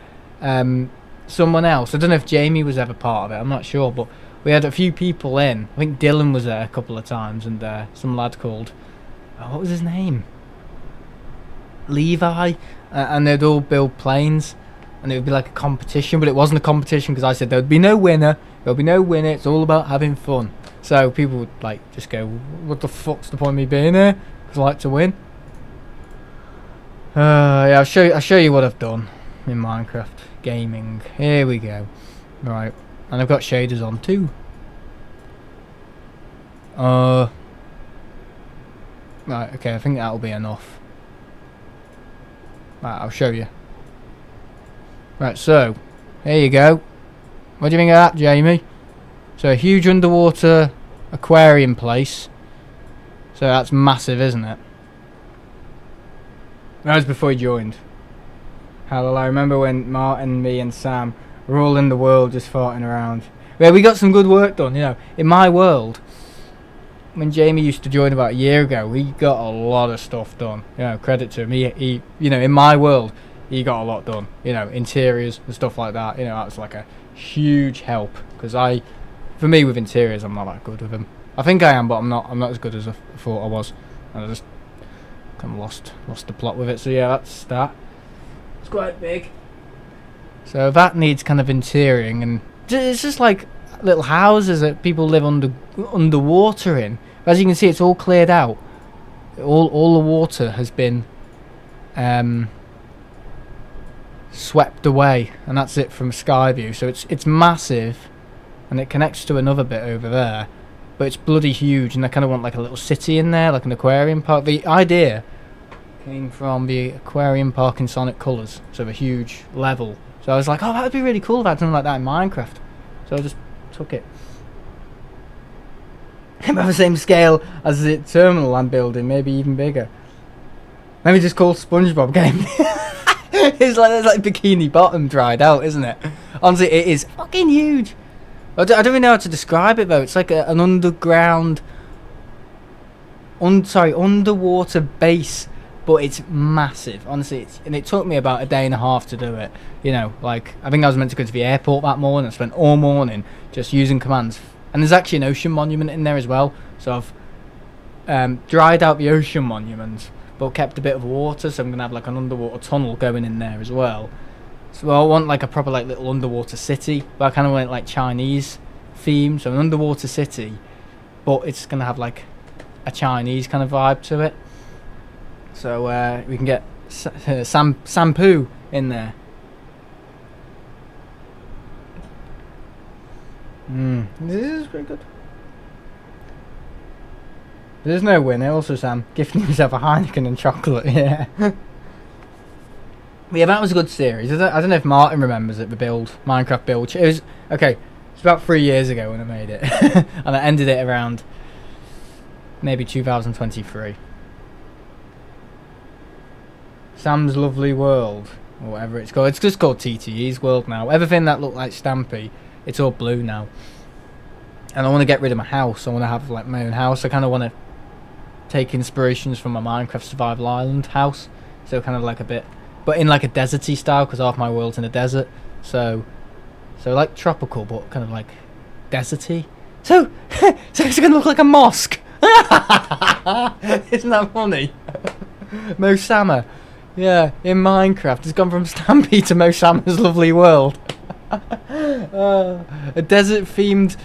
someone else. I don't know if Jamie was ever part of it. I'm not sure, but we had a few people in. I think Dylan was there a couple of times, and some lad called, what was his name? Levi. And they'd all build planes, and it would be like a competition, but it wasn't a competition because I said there'd be no winner. There'll be no winner. It's all about having fun. So people would like just go, "What the fuck's the point of me being here? Because I like to win." Yeah, I'll show you what I've done in Minecraft gaming. Here we go. Right, and I've got shaders on too. Right, okay, I think that'll be enough. Right, I'll show you. Right, so here you go. What do you think of that, Jamie? So a huge underwater aquarium place. So that's massive, isn't it? That was before he joined. Hell, I remember when Martin, me and Sam were all in the world just farting around. Yeah, we got some good work done, you know. In my world, when Jamie used to join about a year ago, he got a lot of stuff done. You know, credit to him. He you know, in my world, he got a lot done. You know, interiors and stuff like that. You know, that's like a huge help. Because for me with interiors, I'm not that good with them. I think I am, but I'm not as good as I thought I was. And I just kind of lost the plot with it. So yeah, that's that. It's quite big. So that needs kind of interiring, and it's just like little houses that people live underwater in. As you can see, it's all cleared out. All the water has been swept away, and that's it from sky view. So it's massive, and it connects to another bit over there, but it's bloody huge. And I kind of want like a little city in there, like an aquarium park. The idea came from the aquarium park in Sonic Colors, so a huge level. So I was like, oh, that would be really cool if I had something like that in Minecraft. So I just took it. About the same scale as the terminal I'm building, maybe even bigger. Maybe just called SpongeBob Game. It's like Bikini Bottom dried out, isn't it? Honestly, it is fucking huge. I don't even know how to describe it though. It's like an underground, underwater base, but it's massive. Honestly, and it took me about a day and a half to do it. You know, like I think I was meant to go to the airport that morning. I spent all morning just using commands. And there's actually an ocean monument in there as well. So I've dried out the ocean monument, but kept a bit of water. So I'm going to have like an underwater tunnel going in there as well. So I want like a proper like little underwater city, but I kind of want like Chinese theme, so an underwater city, but it's gonna have like a Chinese kind of vibe to it. So we can get Sampu in there. This is very good. There's no winner. Also, Sam gifting himself a Heineken and chocolate. Yeah. Yeah, that was a good series. I don't know if Martin remembers it. The Minecraft build. It was okay. It's about 3 years ago when I made it, and I ended it around maybe 2023. Sam's Lovely World, or whatever it's called. It's just called TTE's World now. Everything that looked like Stampy, it's all blue now. And I want to get rid of my house. I want to have like my own house. I kind of want to take inspirations from my Minecraft Survival Island house. So kind of like a bit, but in like a deserty style, because half my world's in a desert. So like tropical, but kind of like deserty. So it's going to look like a mosque. Isn't that funny? Mo Sama. Yeah, in Minecraft, it's gone from Stampy to Mo Sama's Lovely World. A desert-themed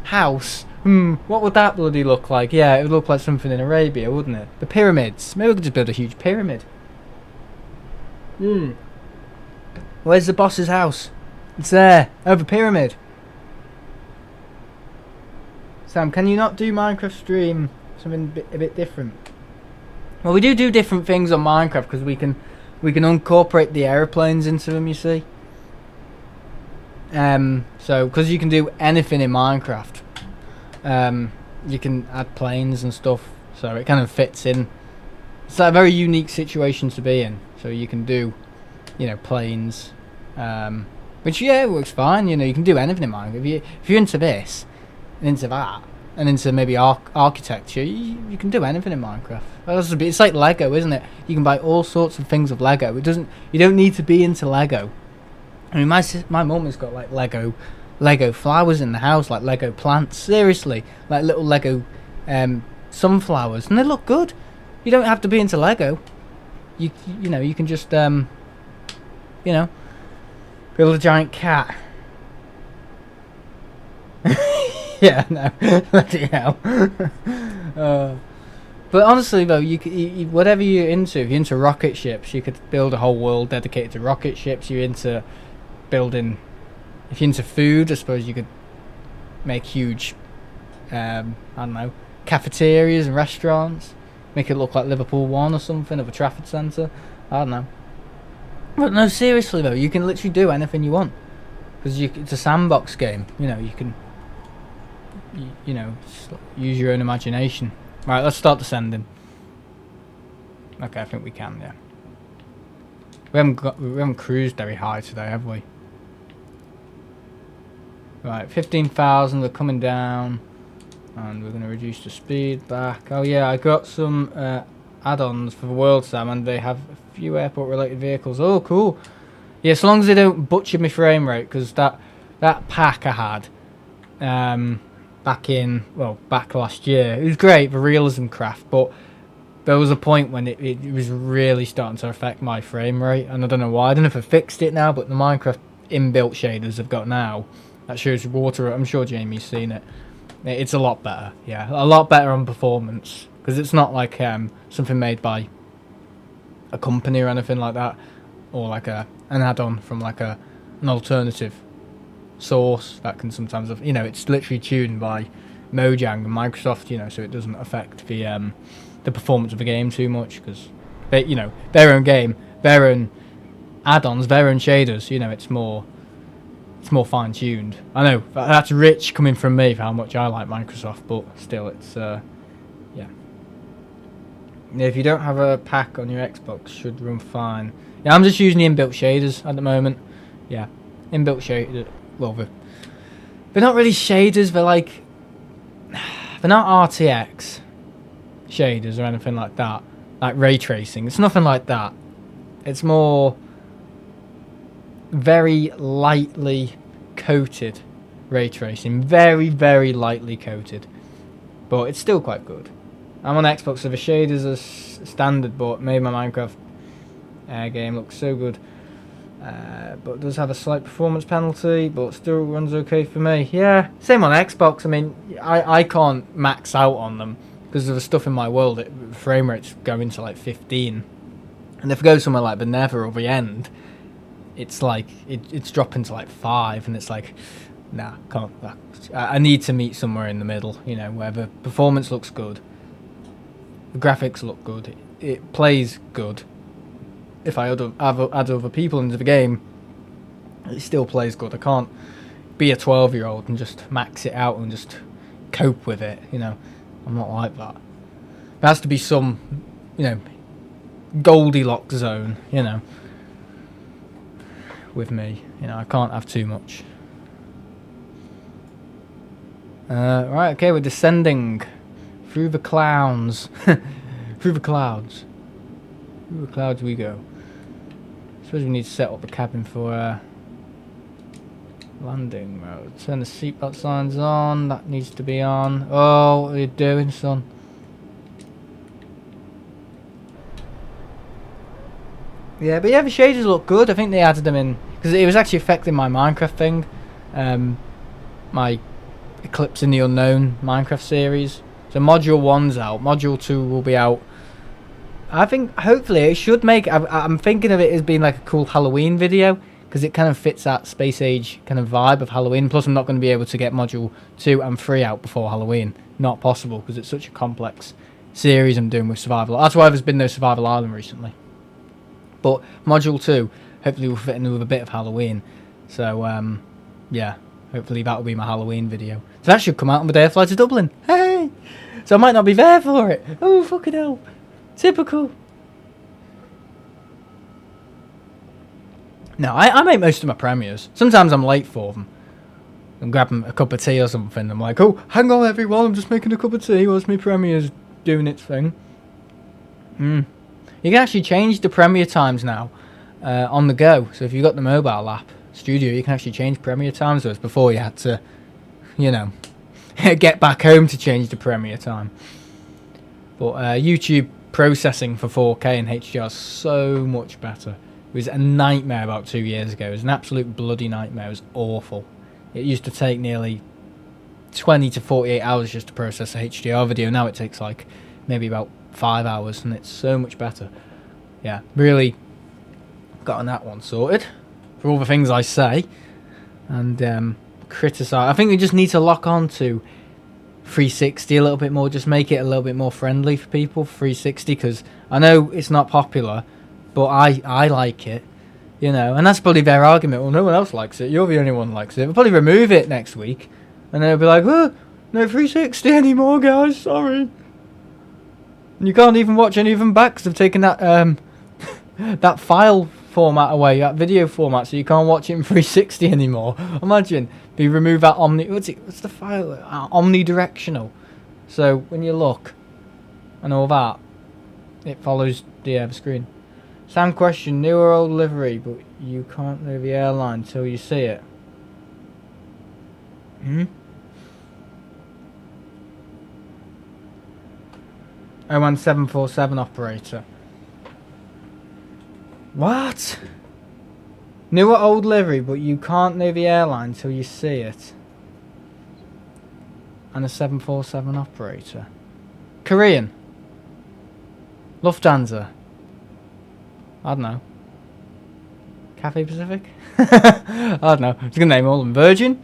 house. What would that bloody look like? Yeah, it would look like something in Arabia, wouldn't it? The pyramids. Maybe we could just build a huge pyramid. Where's the boss's house? It's there, over pyramid. Sam, can you not do Minecraft stream something a bit different? Well, we do different things on Minecraft because we can incorporate the airplanes into them. You see. So because you can do anything in Minecraft, you can add planes and stuff. So it kind of fits in. It's like a very unique situation to be in. So you can do, planes, which works fine. You can do anything in Minecraft. If you're into this, and into that, and into maybe architecture, you can do anything in Minecraft. It's like Lego, isn't it? You can buy all sorts of things of Lego. You don't need to be into Lego. I mean, my mum has got like Lego flowers in the house, like Lego plants. Seriously, like little Lego sunflowers, and they look good. You don't have to be into Lego. You can just build a giant cat. Yeah, no, bloody hell. But honestly, though, you whatever you're into, if you're into rocket ships, you could build a whole world dedicated to rocket ships. You're into building, if you're into food, I suppose you could make huge, I don't know, cafeterias and restaurants. Make it look like Liverpool 1 or something, of a Trafford Centre. I don't know. But no, seriously though, you can literally do anything you want because it's a sandbox game. You can. Use your own imagination. Right, let's start descending. Okay, I think we can, yeah. We haven't cruised very high today, have we? Right, 15,000, we're coming down. And we're going to reduce the speed back. Oh yeah, I got some add-ons for the World, Sam, and they have a few airport-related vehicles. Oh, cool. Yeah, as long as they don't butcher my frame rate, because that pack I had... back last year. It was great, the realism craft, but there was a point when it was really starting to affect my frame rate, and I don't know why. I don't know if I fixed it now, but the Minecraft inbuilt shaders I've got now, that shows water, I'm sure Jamie's seen it. It's a lot better, yeah. A lot better on performance, because it's not like something made by a company or anything like that, or like an add-on from like an alternative source that can sometimes have, it's literally tuned by Mojang and Microsoft, so it doesn't affect the performance of the game too much, because they, their own game, their own add-ons, their own shaders, it's more fine-tuned. I know that's rich coming from me for how much I like Microsoft, but still, it's yeah. If you don't have a pack on your Xbox, should run fine. Yeah, I'm just using the inbuilt shaders at the moment. Yeah, inbuilt shaders. Well, they're not really shaders. They're not RTX shaders or anything like that, like ray tracing. It's nothing like that. It's more very lightly coated ray tracing, very, very lightly coated, but it's still quite good. I'm on Xbox, so the shaders are standard, but made my Minecraft game look so good. but it does have a slight performance penalty, but still runs okay for me. Yeah, same on Xbox. I mean, I can't max out on them because of the stuff in my world. Frame rates going to like 15, and if I go somewhere like Beneva or the end, it's like it's dropping to like 5, and it's like, nah, can't. I need to meet somewhere in the middle. You know, where the performance looks good, the graphics look good, it plays good. If I add other people into the game, it still plays good. I can't be a 12-year-old and just max it out and just cope with it. You know, I'm not like that. There has to be some, you know, Goldilocks zone. You know, with me, you know, I can't have too much. Right, okay, we're descending through the clouds. Through the clouds. Through the clouds we go. I suppose we need to set up the cabin for landing mode. Turn the seatbelt signs on. That needs to be on. Oh, what are you doing, son? Yeah, but yeah, the shaders look good. I think they added them in because it was actually affecting my Minecraft thing. My Eclipse in the Unknown Minecraft series. So module 1's out. Module 2 will be out. I think hopefully it should make. I'm thinking of it as being like a cool Halloween video because it kind of fits that space age kind of vibe of Halloween. Plus, I'm not going to be able to get module 2 and 3 out before Halloween. Not possible because it's such a complex series I'm doing with Survival. That's why there's been no Survival Island recently. But module 2 hopefully will fit in with a bit of Halloween. So yeah, hopefully that will be my Halloween video. So that should come out on the day I fly to Dublin. Hey! So I might not be there for it. Oh, fucking hell. Typical. No, I make most of my premieres. Sometimes I'm late for them. I'm grabbing a cup of tea or something. I'm like, oh, hang on everyone, I'm just making a cup of tea whilst my premiere's doing its thing. You can actually change the premiere times now on the go. So if you've got the mobile app, Studio, you can actually change premiere times. Whereas before you had to, you know, get back home to change the premiere time. But YouTube processing for 4K and HDR is so much better. It was a nightmare about 2 years ago. It was an absolute bloody nightmare. It was awful. It used to take nearly 20 to 48 hours just to process a HDR video. Now it takes like maybe about 5 hours, and it's so much better. Yeah, really gotten that one sorted for all the things I say and criticize. I think we just need to lock on to 360 a little bit more, just make it a little bit more friendly for people, 360, because I know it's not popular, but I like it, you know, and that's probably their argument. Well, no one else likes it, you're the only one who likes it. They'll probably remove it next week, and they'll be like, oh, no 360 anymore, guys, sorry. And you can't even watch any of them back because they've taken that that file format away, that video format, so you can't watch it in 360 anymore. Imagine they remove that what's the file? Omnidirectional. So when you look and all that, it follows the screen. Sam question: new or old livery, but you can't know the airline till you see it. 01747 operator. What? New or old livery, but you can't know the airline till you see it. And a 747 operator. Korean. Lufthansa. I don't know. Cathay Pacific? I don't know. I was going to name all of them. Virgin?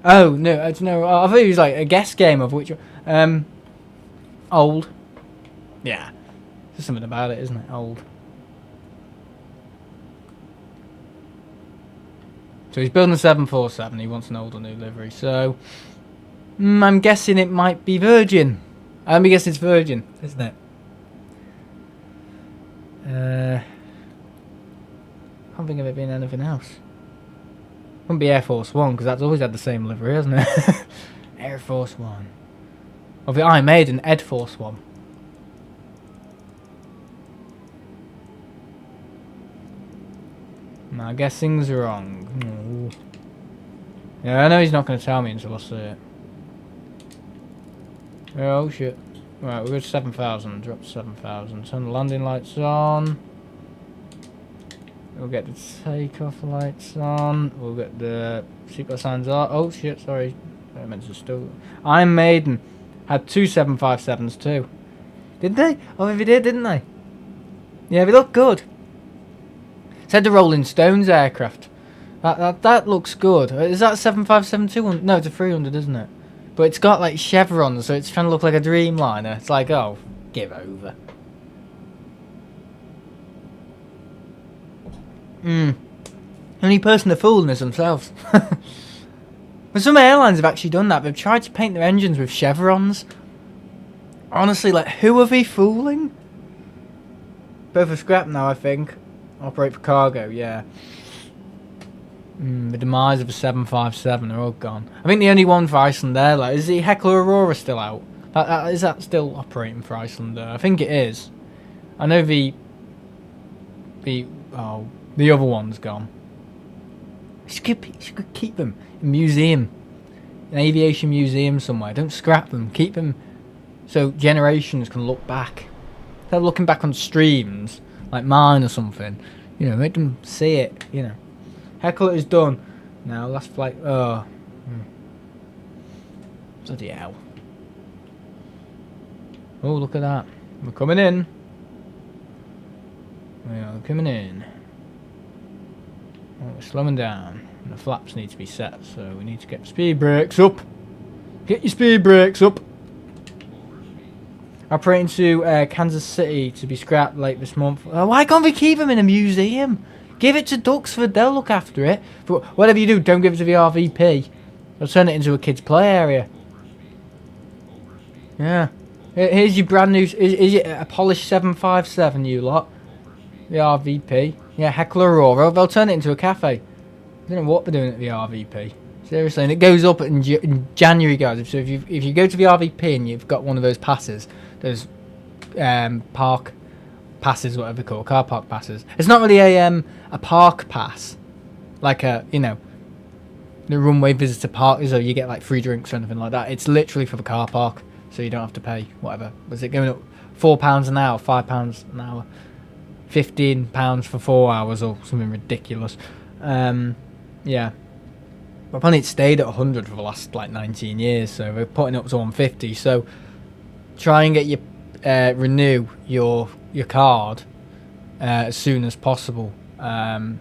Oh, no. I thought it was like a guess game of which one. Old. Yeah. There's something about it, isn't it? Old. So he's building a 747. He wants an old or new livery. So I'm guessing it might be Virgin. I'm guessing it's Virgin, isn't it? Can't think of it being anything else. Wouldn't be Air Force One because that's always had the same livery, hasn't it? Air Force One. Or the Iron Maiden, Ed Force One. I guess things are wrong. Ooh. Yeah, I know he's not going to tell me until I see it. Oh shit. Right, we're at 7,000. Drop to 7,000. Turn the landing lights on. We'll get the takeoff lights on. We'll get the seatbelt signs on. Oh shit, sorry. I meant to still. Iron Maiden had 2 757s too. Did they? Oh, they did, didn't they? Yeah, they look good. It's had the Rolling Stones aircraft. That looks good. Is that 757-200? No, it's a 300, isn't it? But it's got like chevrons, so it's trying to look like a Dreamliner. It's like, oh, give over. Only person they're fooling is themselves. But some airlines have actually done that. They've tried to paint their engines with chevrons. Honestly, like, who are they fooling? Both are scrapped now, I think. Operate for cargo, yeah. The demise of a 757, they're all gone. I think the only one for Iceland Air, like, is the Heckler Aurora still out? Is that still operating for Iceland Air? I think it is. I know the other one's gone. You could keep them in a museum, an aviation museum somewhere. Don't scrap them. Keep them so generations can look back. They're looking back on streams like mine or something. You know, make them see it. You know, Heckler is done. Now last flight. Oh, bloody hell! Oh, look at that. We're coming in. We are coming in. Oh, we're slowing down. And the flaps need to be set, so we need to get speed brakes up. Get your speed brakes up. Operating to Kansas City to be scrapped late this month. Why can't we keep them in a museum? Give it to Duxford, they'll look after it. But whatever you do, don't give it to the RVP. They'll turn it into a kids' play area. Yeah. Here's your brand new... Is it a polished 757, you lot? The RVP. Yeah, Heckler Aurora. They'll turn it into a cafe. I don't know what they're doing at the RVP. Seriously, and it goes up in January, guys. So if you go to the RVP and you've got one of those passes, those park passes, whatever they're called, car park passes. It's not really a park pass, like a the runway visitor park. So you get like free drinks or anything like that. It's literally for the car park, so you don't have to pay whatever. Was it going up £4 an hour, £5 an hour, £15 for 4 hours or something ridiculous? Yeah. But apparently it stayed at 100 for the last like 19 years, so we're putting it up to 150. So try and get your renew your card as soon as possible. Even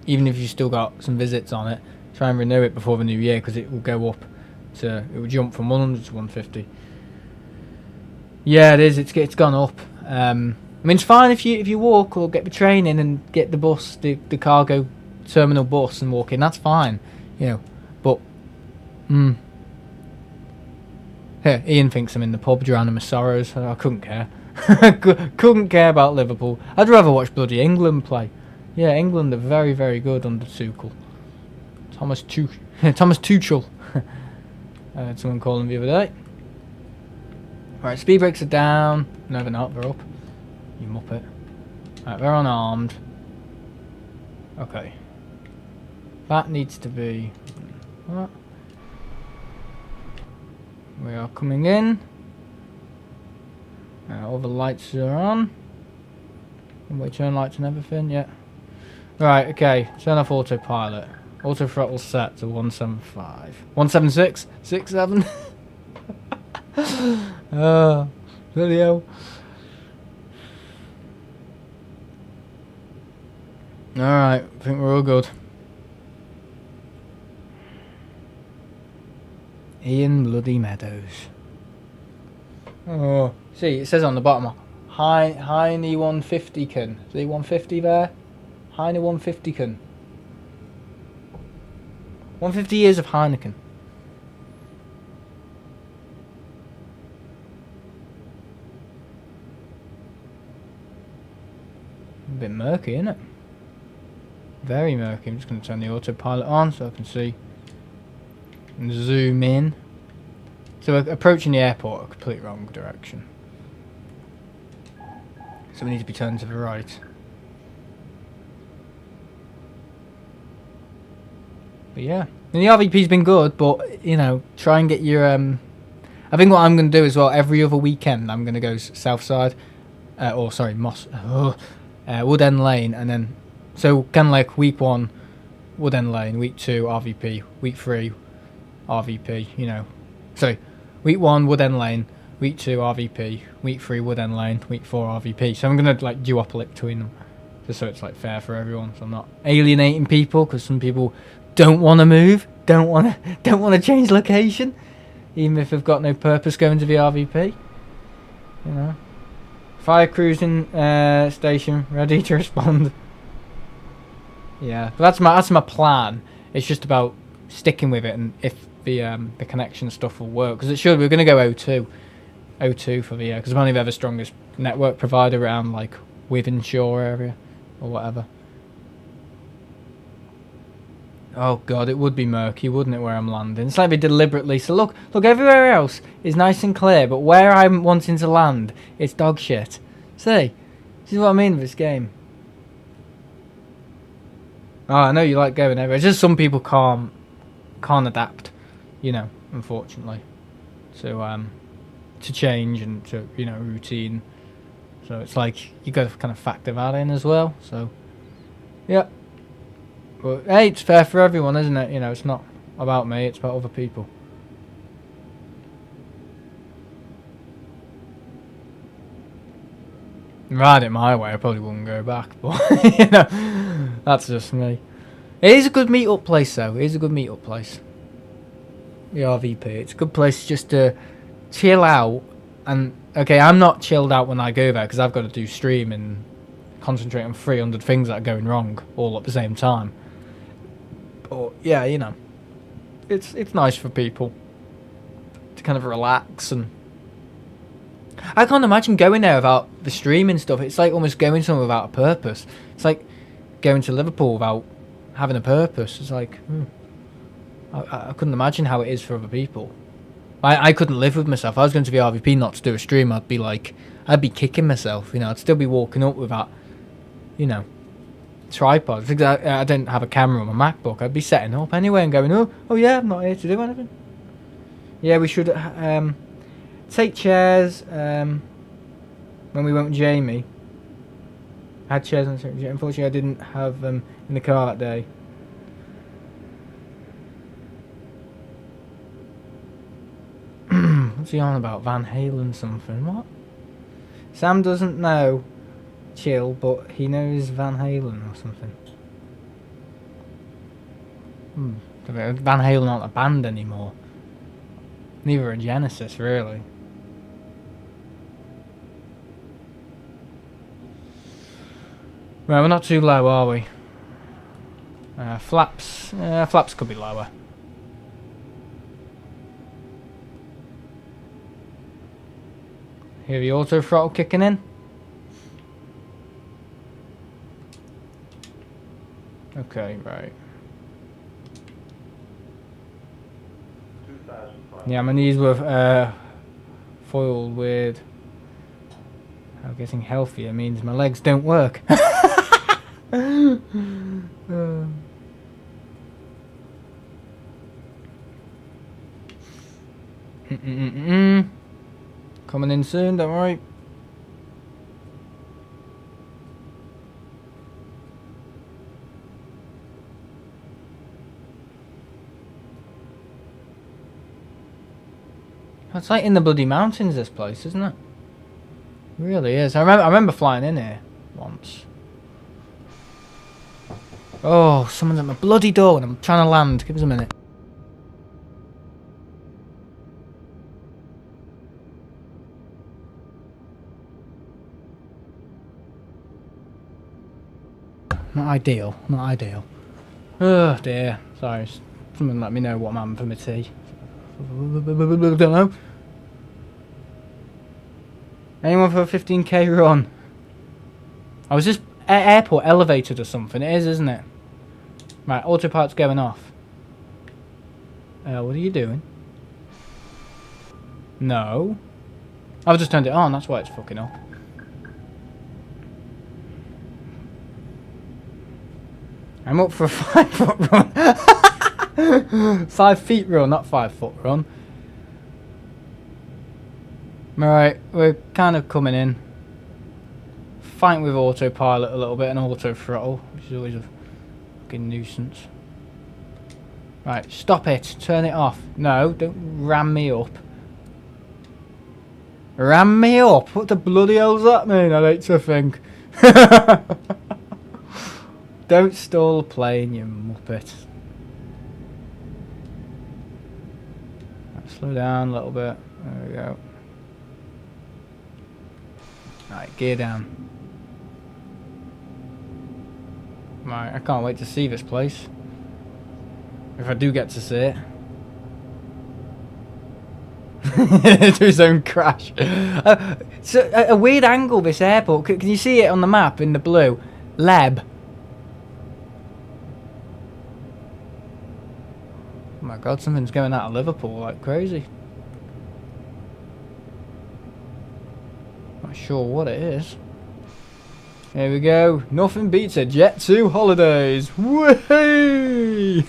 if you still got some visits on it, try and renew it before the new year, because it will go up to, it will jump from 100 to 150. Yeah, it is. It's gone up. I mean, it's fine if you walk or get the train in and get the bus, the cargo terminal bus and walk in. That's fine. You know, but here, Ian thinks I'm in the pub drowning my sorrows. I couldn't care. Couldn't care about Liverpool. I'd rather watch bloody England play. Yeah, England are very, very good under Tuchel. Thomas Tuchel. I had someone call him the other day. Right, speed brakes are down. No, they're not. They're up. You muppet. Right, they're unarmed. Okay. That needs to be... What? We are coming in. All the lights are on. We turn lights and everything, yeah. Right, okay. Turn off autopilot. Auto throttle set to 175. 176? 67? Oh, bloody hell. Alright, I think we're all good. Ian Bloody Meadows. Oh, see, it says on the bottom, Heine 150 can. See 150 there? Heine 150 can. 150 years of Heineken. A bit murky, isn't it? Very murky. I'm just going to turn the autopilot on so I can see and zoom in. So we're approaching the airport a complete wrong direction. So we need to be turned to the right. But yeah, and the RVP's been good, but you know, try and get your I think what I'm going to do as well, every other weekend I'm going to go south side, or sorry, Wood End Lane, and then So kind of like week 1, Wood End Lane, week 2, RVP, week 3, RVP, you know. Sorry, week 1, Wood End Lane, week 2, RVP, week 3, Wood End Lane, week 4, RVP. So I'm going to like duopoly it between them, just so it's like fair for everyone. So I'm not alienating people, because some people don't want to move, don't want to change location, even if they've got no purpose going to the RVP. You know. Fire cruising station ready to respond. Yeah, but that's my plan. It's just about sticking with it, and if the connection stuff will work, because it should. We're gonna go O2 for the because I'm only the strongest network provider around like within shore area or whatever. Oh god, it would be murky, wouldn't it, where I'm landing? It's like they deliberately. So look, everywhere else is nice and clear, but where I'm wanting to land, it's dog shit. See, this is what I mean with this game. Oh, I know you like going everywhere. It's just some people can't adapt, you know, unfortunately, to change and to, you know, routine. So it's like you got to kind of factor that in as well. So, yeah. But hey, it's fair for everyone, isn't it? You know, it's not about me; it's about other people. Ride it my way, I probably wouldn't go back, but you know, that's just me. It is a good meet-up place, though. It is a good meet-up place. The RVP. It's a good place just to chill out. And okay, I'm not chilled out when I go there because I've got to do stream and concentrate on 300 things that are going wrong all at the same time. But yeah, you know, it's nice for people to kind of relax, and I can't imagine going there without the streaming stuff. It's like almost going somewhere without a purpose. It's like going to Liverpool without having a purpose. It's like, I couldn't imagine how it is for other people. I couldn't live with myself. If I was going to the RVP not to do a stream, I'd be kicking myself. You know, I'd still be walking up with that, you know, tripod. I don't have a camera on my MacBook. I'd be setting up anyway and going, oh yeah, I'm not here to do anything. Yeah, we should take chairs when we went with Jamie. I had chairs, unfortunately I didn't have them in the car that day. What's he on about? Van Halen something? What? Sam doesn't know Chill, but he knows Van Halen or something. Van Halen aren't a band anymore. Neither are Genesis, really. Right, we're not too low, are we? Flaps could be lower. Hear the auto throttle kicking in. Okay, right. Yeah, my knees were foiled with. I'm getting healthier means my legs don't work. Coming in soon, don't worry. It's like in the bloody mountains, this place, isn't it? It really is. I remember flying in here once. Oh, someone's at my bloody door and I'm trying to land. Give us a minute. Not ideal. Not ideal. Oh dear. Sorry. Someone let me know what I'm having for my tea. Don't know. Anyone for a 15k run? I was just airport elevated or something. It is, isn't it? Right, autopilot's going off. What are you doing? No. I've just turned it on, that's why it's fucking up. I'm up for a 5 foot run. 5 feet run, not 5 foot run. Alright, we're kind of coming in. fighting with autopilot a little bit and auto throttle, which is always a fucking nuisance. Right, stop it. Turn it off. No, don't ram me up. Ram me up? What the bloody hell's that mean? I'd hate to think. Don't stall a plane, you muppet. Right, slow down a little bit. There we go. Right, gear down. Right, I can't wait to see this place. If I do get to see it. To his own crash. So a weird angle, this airport. Can you see it on the map in the blue? Leb. Oh my god, something's going out of Liverpool like crazy. Not sure what it is. Here we go. Nothing beats a Jet2 holidays. Whee!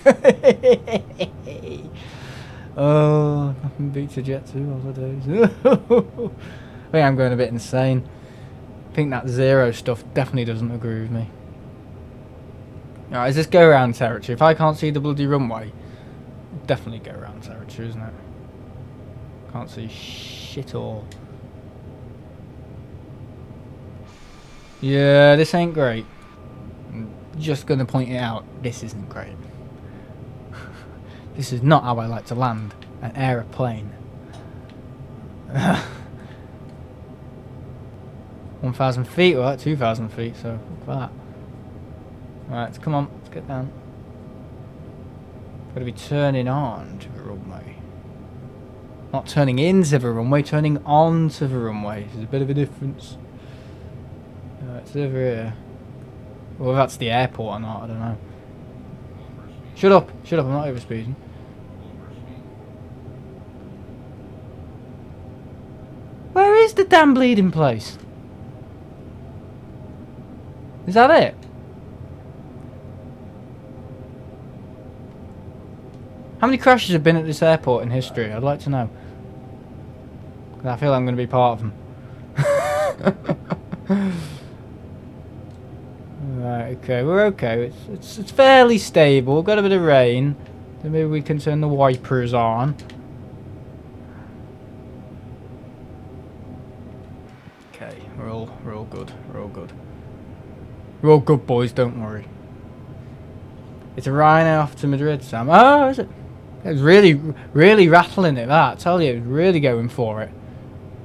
Oh, nothing beats a Jet2 holidays. I think I'm going a bit insane. I think that zero stuff definitely doesn't agree with me. Alright, is this go around territory? If I can't see the bloody runway, definitely go around territory, isn't it? Can't see shit all. Yeah, this ain't great. I'm just going to point it out. This isn't great. This is not how I like to land an aeroplane. 1,000 feet, well, 2,000 feet, so look at that. Right, come on, let's get down. Got to be turning on to the runway. Not turning into the runway, turning onto the runway. There's a bit of a difference. It's over here. Well, that's the airport or not, I don't know. Shut up, I'm not overspeeding. Where is the damn bleeding place? Is that it? How many crashes have been at this airport in history? I'd like to know. I feel I'm going to be part of them. Right, okay, we're okay. It's fairly stable. We've got a bit of rain. So maybe we can turn the wipers on. Okay, we're all good. We're all good. We're all good, boys. Don't worry. It's a Rhino off to Madrid, Sam. Oh, is it? It was really rattling it. That I tell you, it was really going for it.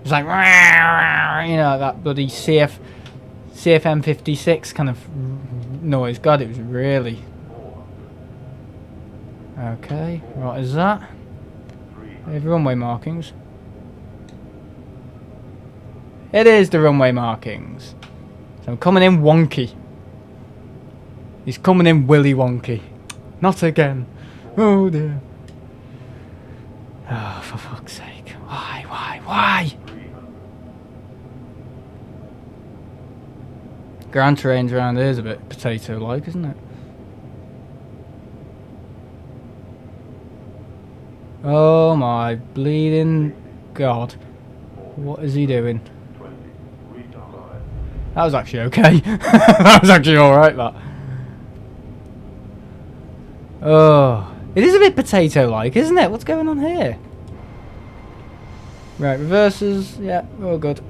It's like, you know, that bloody CFM 56 kind of noise. God, it was really... Okay, what is that? They have runway markings. It is the runway markings. So I'm coming in wonky. He's coming in willy wonky. Not again. Oh dear. Oh, for fuck's sake. Why? Ground terrains around here is a bit potato-like, isn't it? Oh my bleeding god. What is he doing? That was actually okay. That was actually alright, that. Oh. It is a bit potato-like, isn't it? What's going on here? Right, reverses. Yeah, we're all good.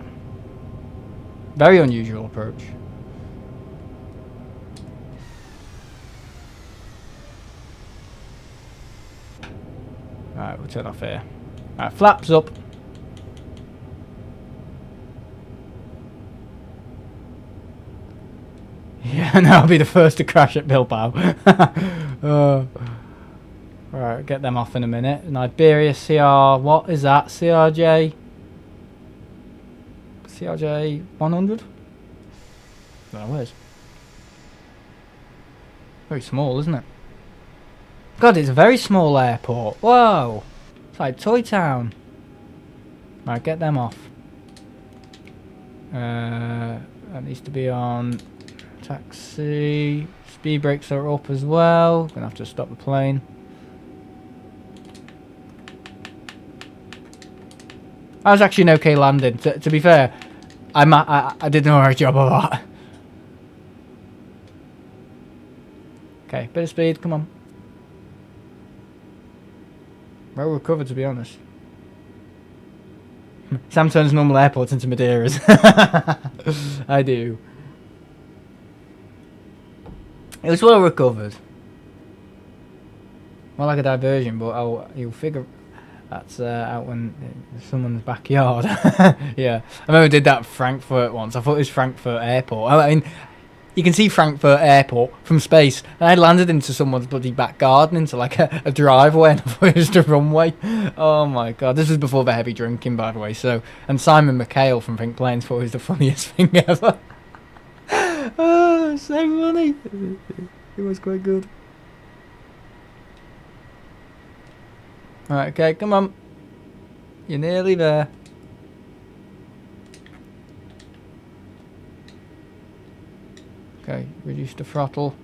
Very unusual approach. Alright, we'll turn off here. Alright, flaps up. Yeah, and I'll be the first to crash at Bilbao. Alright, get them off in a minute. An Iberia CR, what is that? CRJ 100? No, where's? Very small, isn't it? God, it's a very small airport. Whoa! It's like Toy Town. Right, get them off. That needs to be on taxi. Speed brakes are up as well. Gonna have to stop the plane. I was actually an okay landing. To be fair, I did an alright job of that. Okay, bit of speed, come on. Well recovered, to be honest. Sam turns normal airports into Madeiras. I do. It was well recovered. More like a diversion, but you'll figure that's out in someone's backyard. Yeah, I remember I did that at Frankfurt once. I thought it was Frankfurt Airport. I mean, you can see Frankfurt Airport from space. And I landed into someone's bloody back garden, into like a driveway, and I thought it was the runway. Oh my god, this was before the heavy drinking, by the way. So, and Simon McHale from Pink Planes thought it was the funniest thing ever. Oh, so funny. It was quite good. Alright, okay, come on. You're nearly there. Okay, reduce the throttle.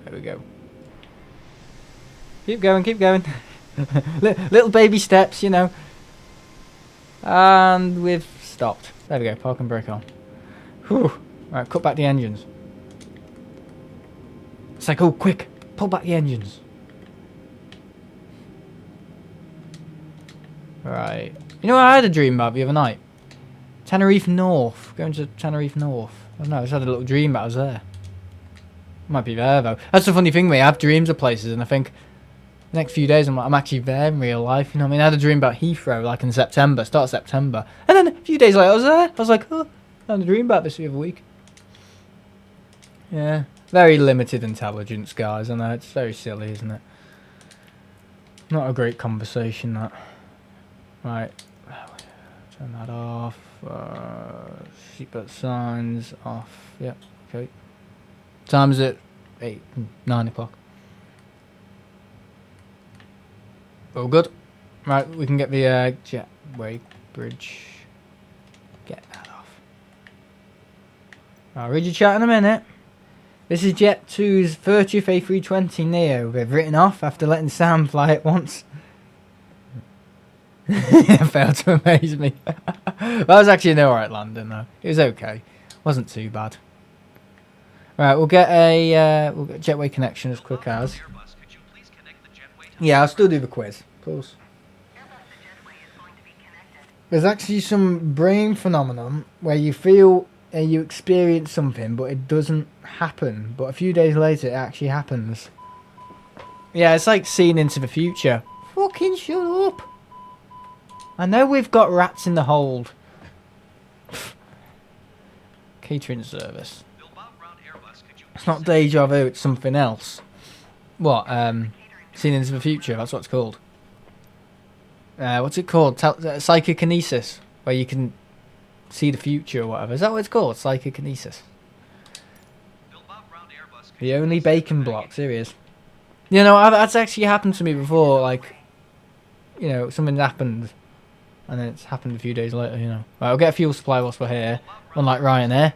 There we go. Keep going, keep going. Little baby steps, you know. And we've stopped. There we go, park and brake on. Whew. Right, cut back the engines. It's like, oh, quick, pull back the engines. Right. You know what I had a dream about the other night? Tenerife North. Going to Tenerife North. I don't know, I just had a little dream that I was there. Might be there, though. That's the funny thing, mate. I have dreams of places, and I think the next few days I'm actually there in real life. You know what I mean? I had a dream about Heathrow, like in September, start of September. And then a few days later I was there. I was like, oh, I had a dream about this the other week. Yeah. Very limited intelligence, guys. I know, it's very silly, isn't it? Not a great conversation, that. Right. Turn that off. Seatbelt signs off. Yep. Okay. Time is it? 9 o'clock. All good. Right, we can get the jetway bridge. Get that off. I'll read your chat in a minute. This is Jet2's 30th A320Neo. They've written off after letting Sam fly it once. It failed to amaze me. That was actually an alright landing though. It was okay. Wasn't too bad. Right, we'll get a jetway connection as quick as. Yeah, I'll still do the quiz. Of course. There's actually some brain phenomenon where you feel you experience something, but it doesn't happen. But a few days later, it actually happens. Yeah, it's like seeing into the future. Fucking shut up. I know we've got rats in the hold. Catering service. It's not deja vu, it's something else. What? Seeing into the future, that's what it's called. What's it called? Psychokinesis, where you can see the future or whatever. Is that what it's called? Psychokinesis. The only bacon block, serious. You know, that's actually happened to me before, like, you know, something happened, and then it's happened a few days later, you know. Right, I'll get a fuel supply whilst we're here, unlike Ryanair.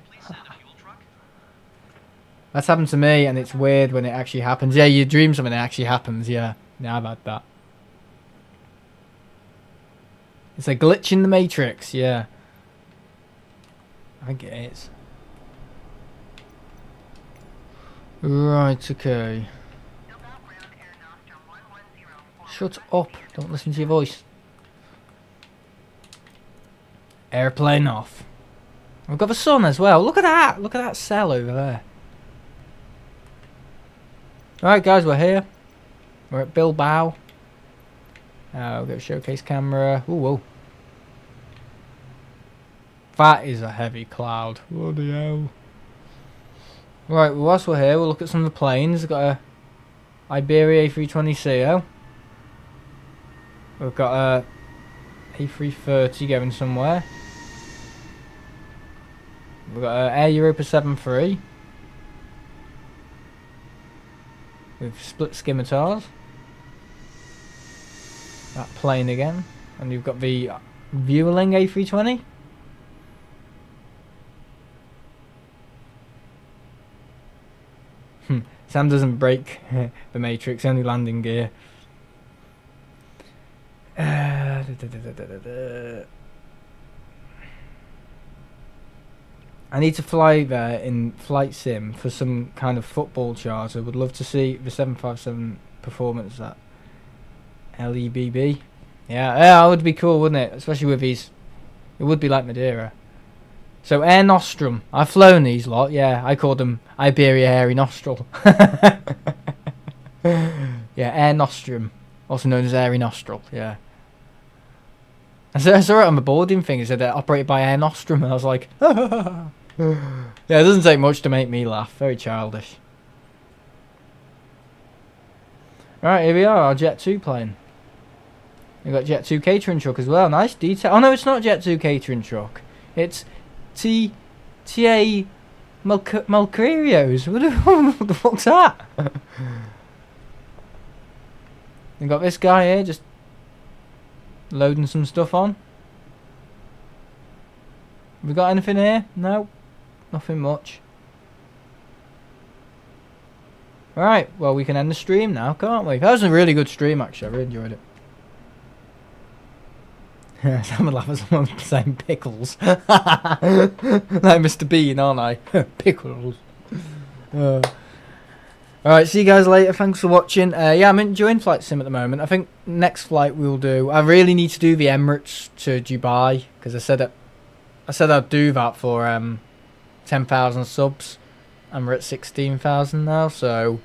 That's happened to me, and it's weird when it actually happens. Yeah, you dream something, it actually happens, yeah. Yeah, I've had that. It's a glitch in the Matrix, yeah. I think it is. Right, okay. Shut up, don't listen to your voice. Airplane off. We've got the sun as well. Look at that cell over there. Alright guys, we're here. We're at Bilbao. We've got a showcase camera. Ooh, whoa. That is a heavy cloud. Bloody hell. Right, well, whilst we're here, we'll look at some of the planes. We've got a Iberia A320ceo. We've got a A330 going somewhere. We've got a Air Europa 73. With split scimitars. That plane again. And you've got the Vueling A320. Sam doesn't break the Matrix, only landing gear. I need to fly there in flight sim for some kind of football charter. Would love to see the 757 performance at LEBB. Yeah, that would be cool, wouldn't it? Especially with these. It would be like Madeira. So Air Nostrum. I've flown these lot. Yeah, I call them Iberia Airy Nostril. Yeah, Air Nostrum, also known as Airy Nostril. Yeah. I saw it on the boarding thing. It said they're operated by Air Nostrum, and I was like, yeah, it doesn't take much to make me laugh. Very childish. Right, here we are, our Jet2 plane. We got Jet2 catering truck as well. Nice detail. Oh no, it's not Jet2 catering truck. It's TTE Malcarios. What the fuck's that? We got this guy here just loading some stuff on. Have we got anything here? No, nothing much. Right, well we can end the stream now, can't we? That was a really good stream actually, I really enjoyed it. Someone laugh at someone saying pickles. Like Mr. Bean, aren't I? Pickles. Alright, see you guys later. Thanks for watching. Yeah, I'm enjoying Flight Sim at the moment. I think next flight we'll do... I really need to do the Emirates to Dubai, because I said I'd do that for 10,000 subs. And we're at 16,000 now, so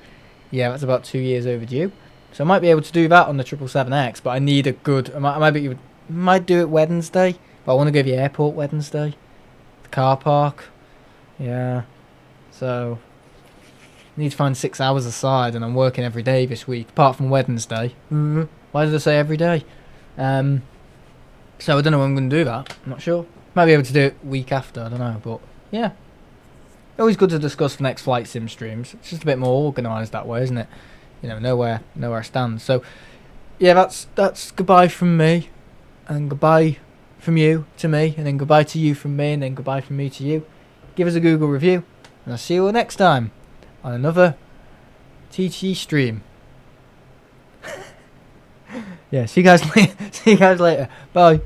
yeah, that's about 2 years overdue. So I might be able to do that on the 777X, but I need a good... I might do it Wednesday, but I want to go to the airport Wednesday. The car park. Yeah. So... need to find 6 hours aside, and I'm working every day this week, apart from Wednesday. Why did I say every day? So I don't know when I'm going to do that. I'm not sure. Might be able to do it week after, I don't know, but yeah. Always good to discuss the next Flight Sim streams. It's just a bit more organised that way, isn't it? You know where I stand. So yeah, that's goodbye from me, and goodbye from you to me, and then goodbye to you from me, and then goodbye from me to you. Give us a Google review, and I'll see you all next time on another TTE stream. Yeah, see you guys later. Bye.